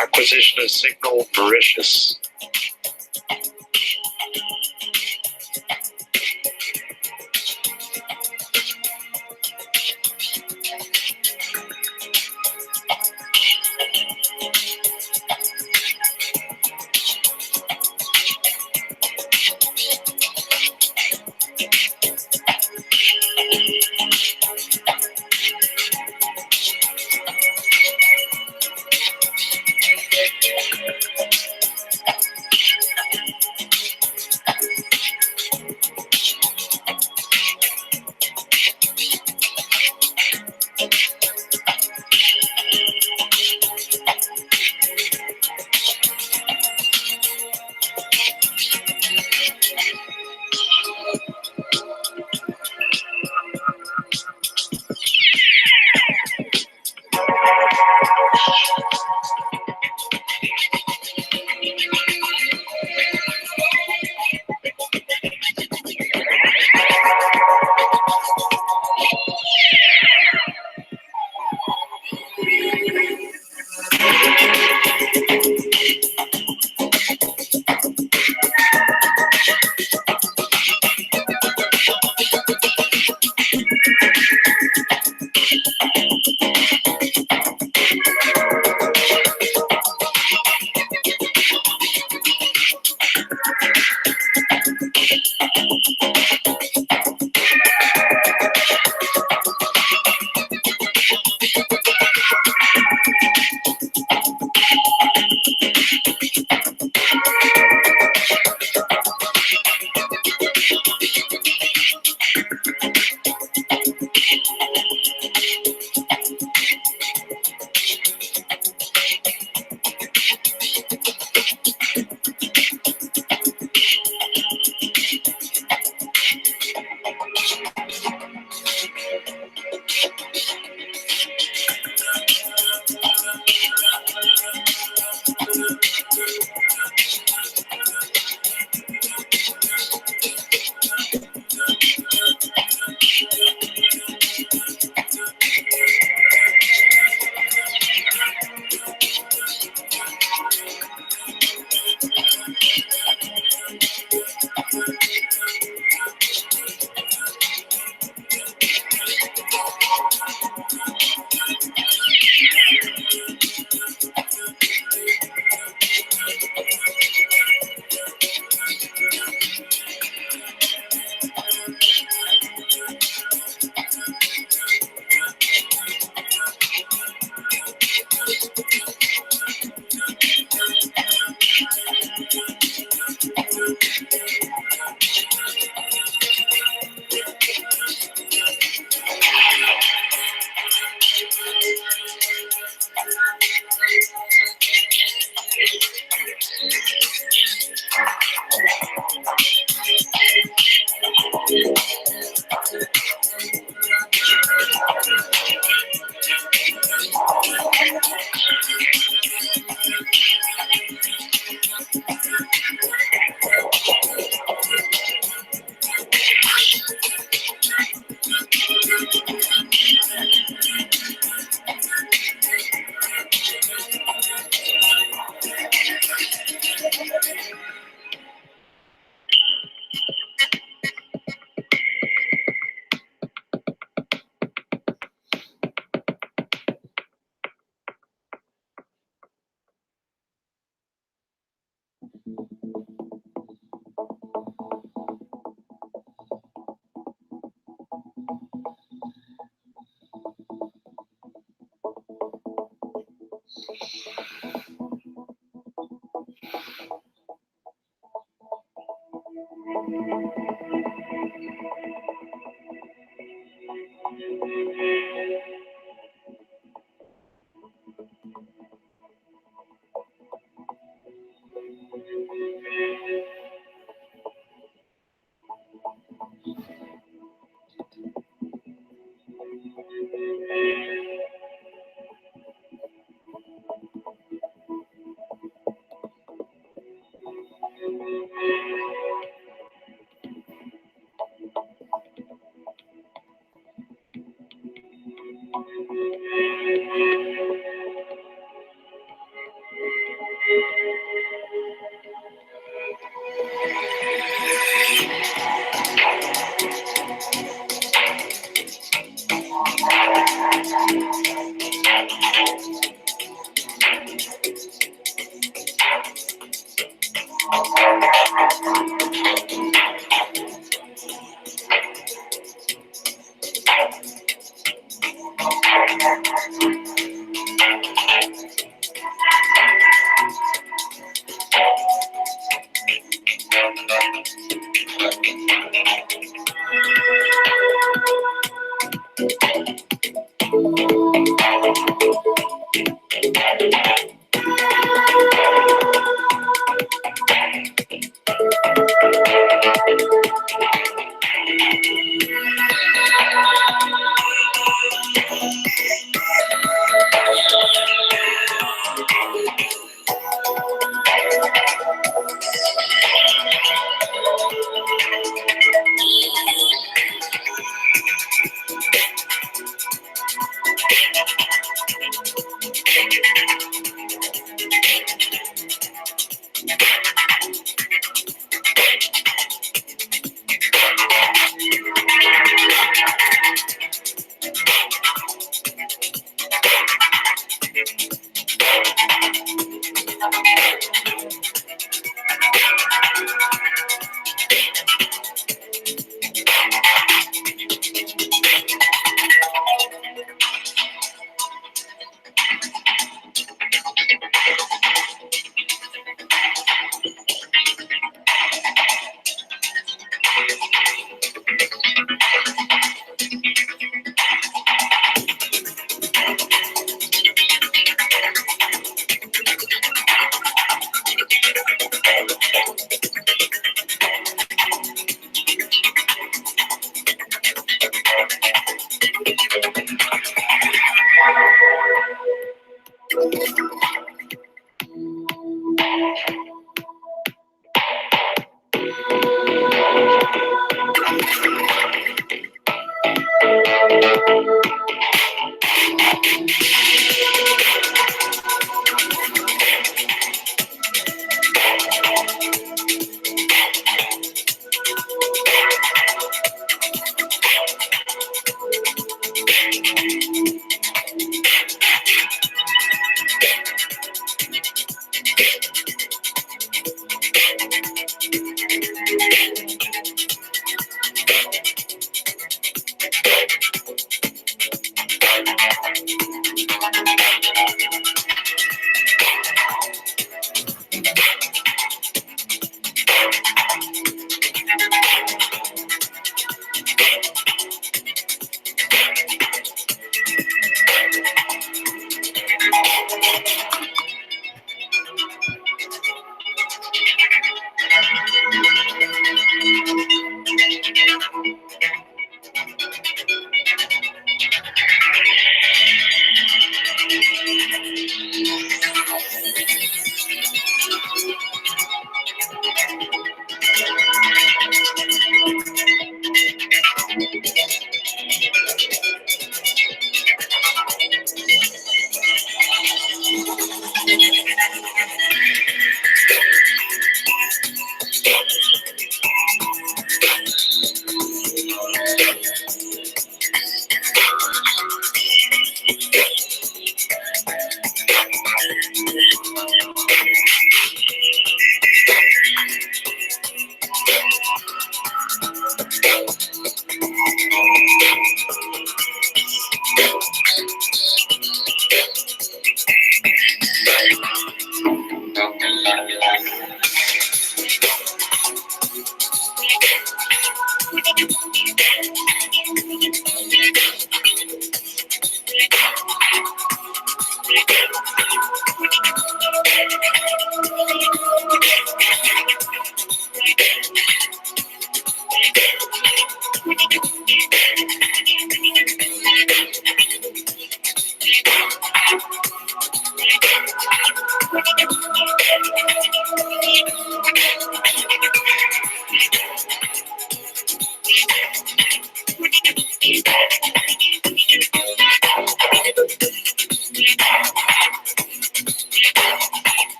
Acquisition of signal Mauritius.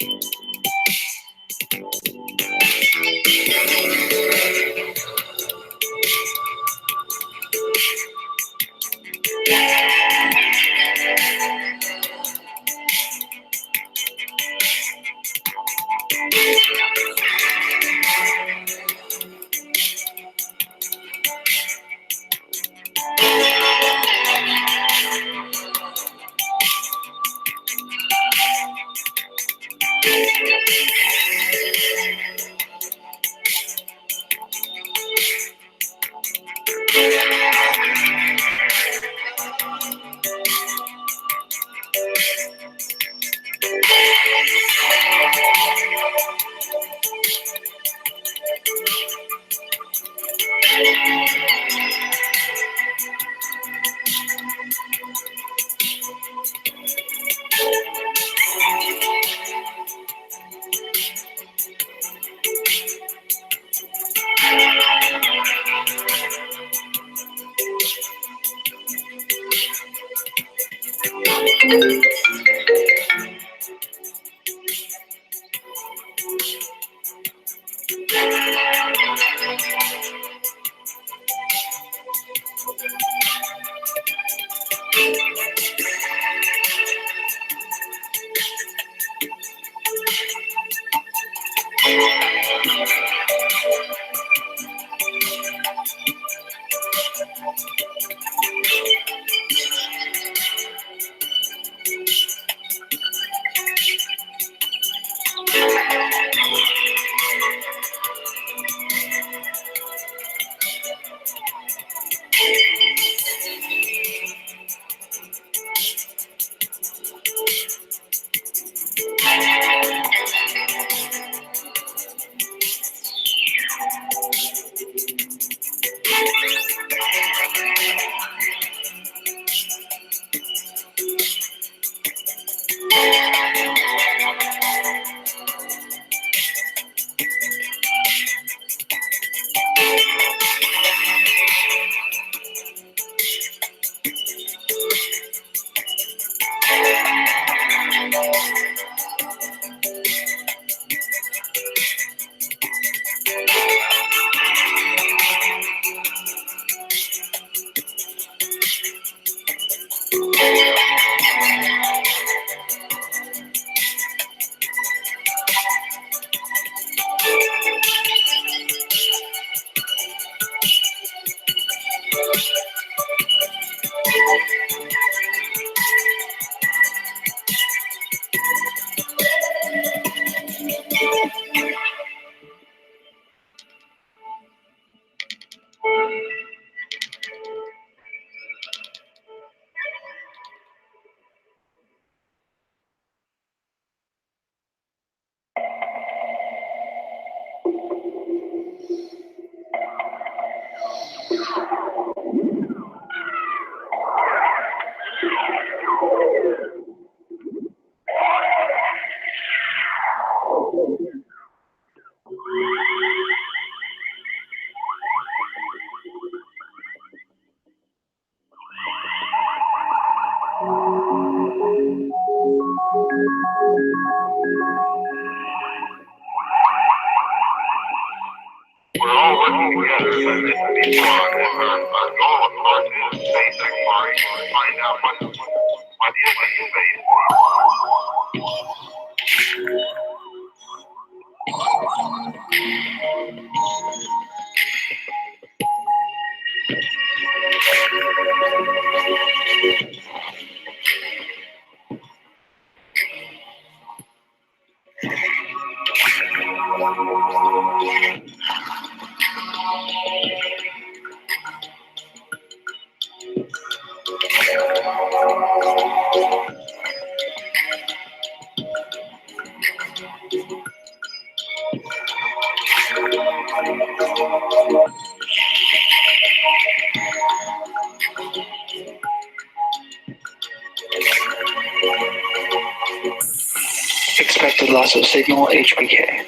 We're all working together to make these launch. Our goal, of course, is space exploration to find out what is in space. Expected loss of signal HPK.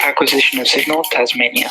Acquisition of signal, Tasmania.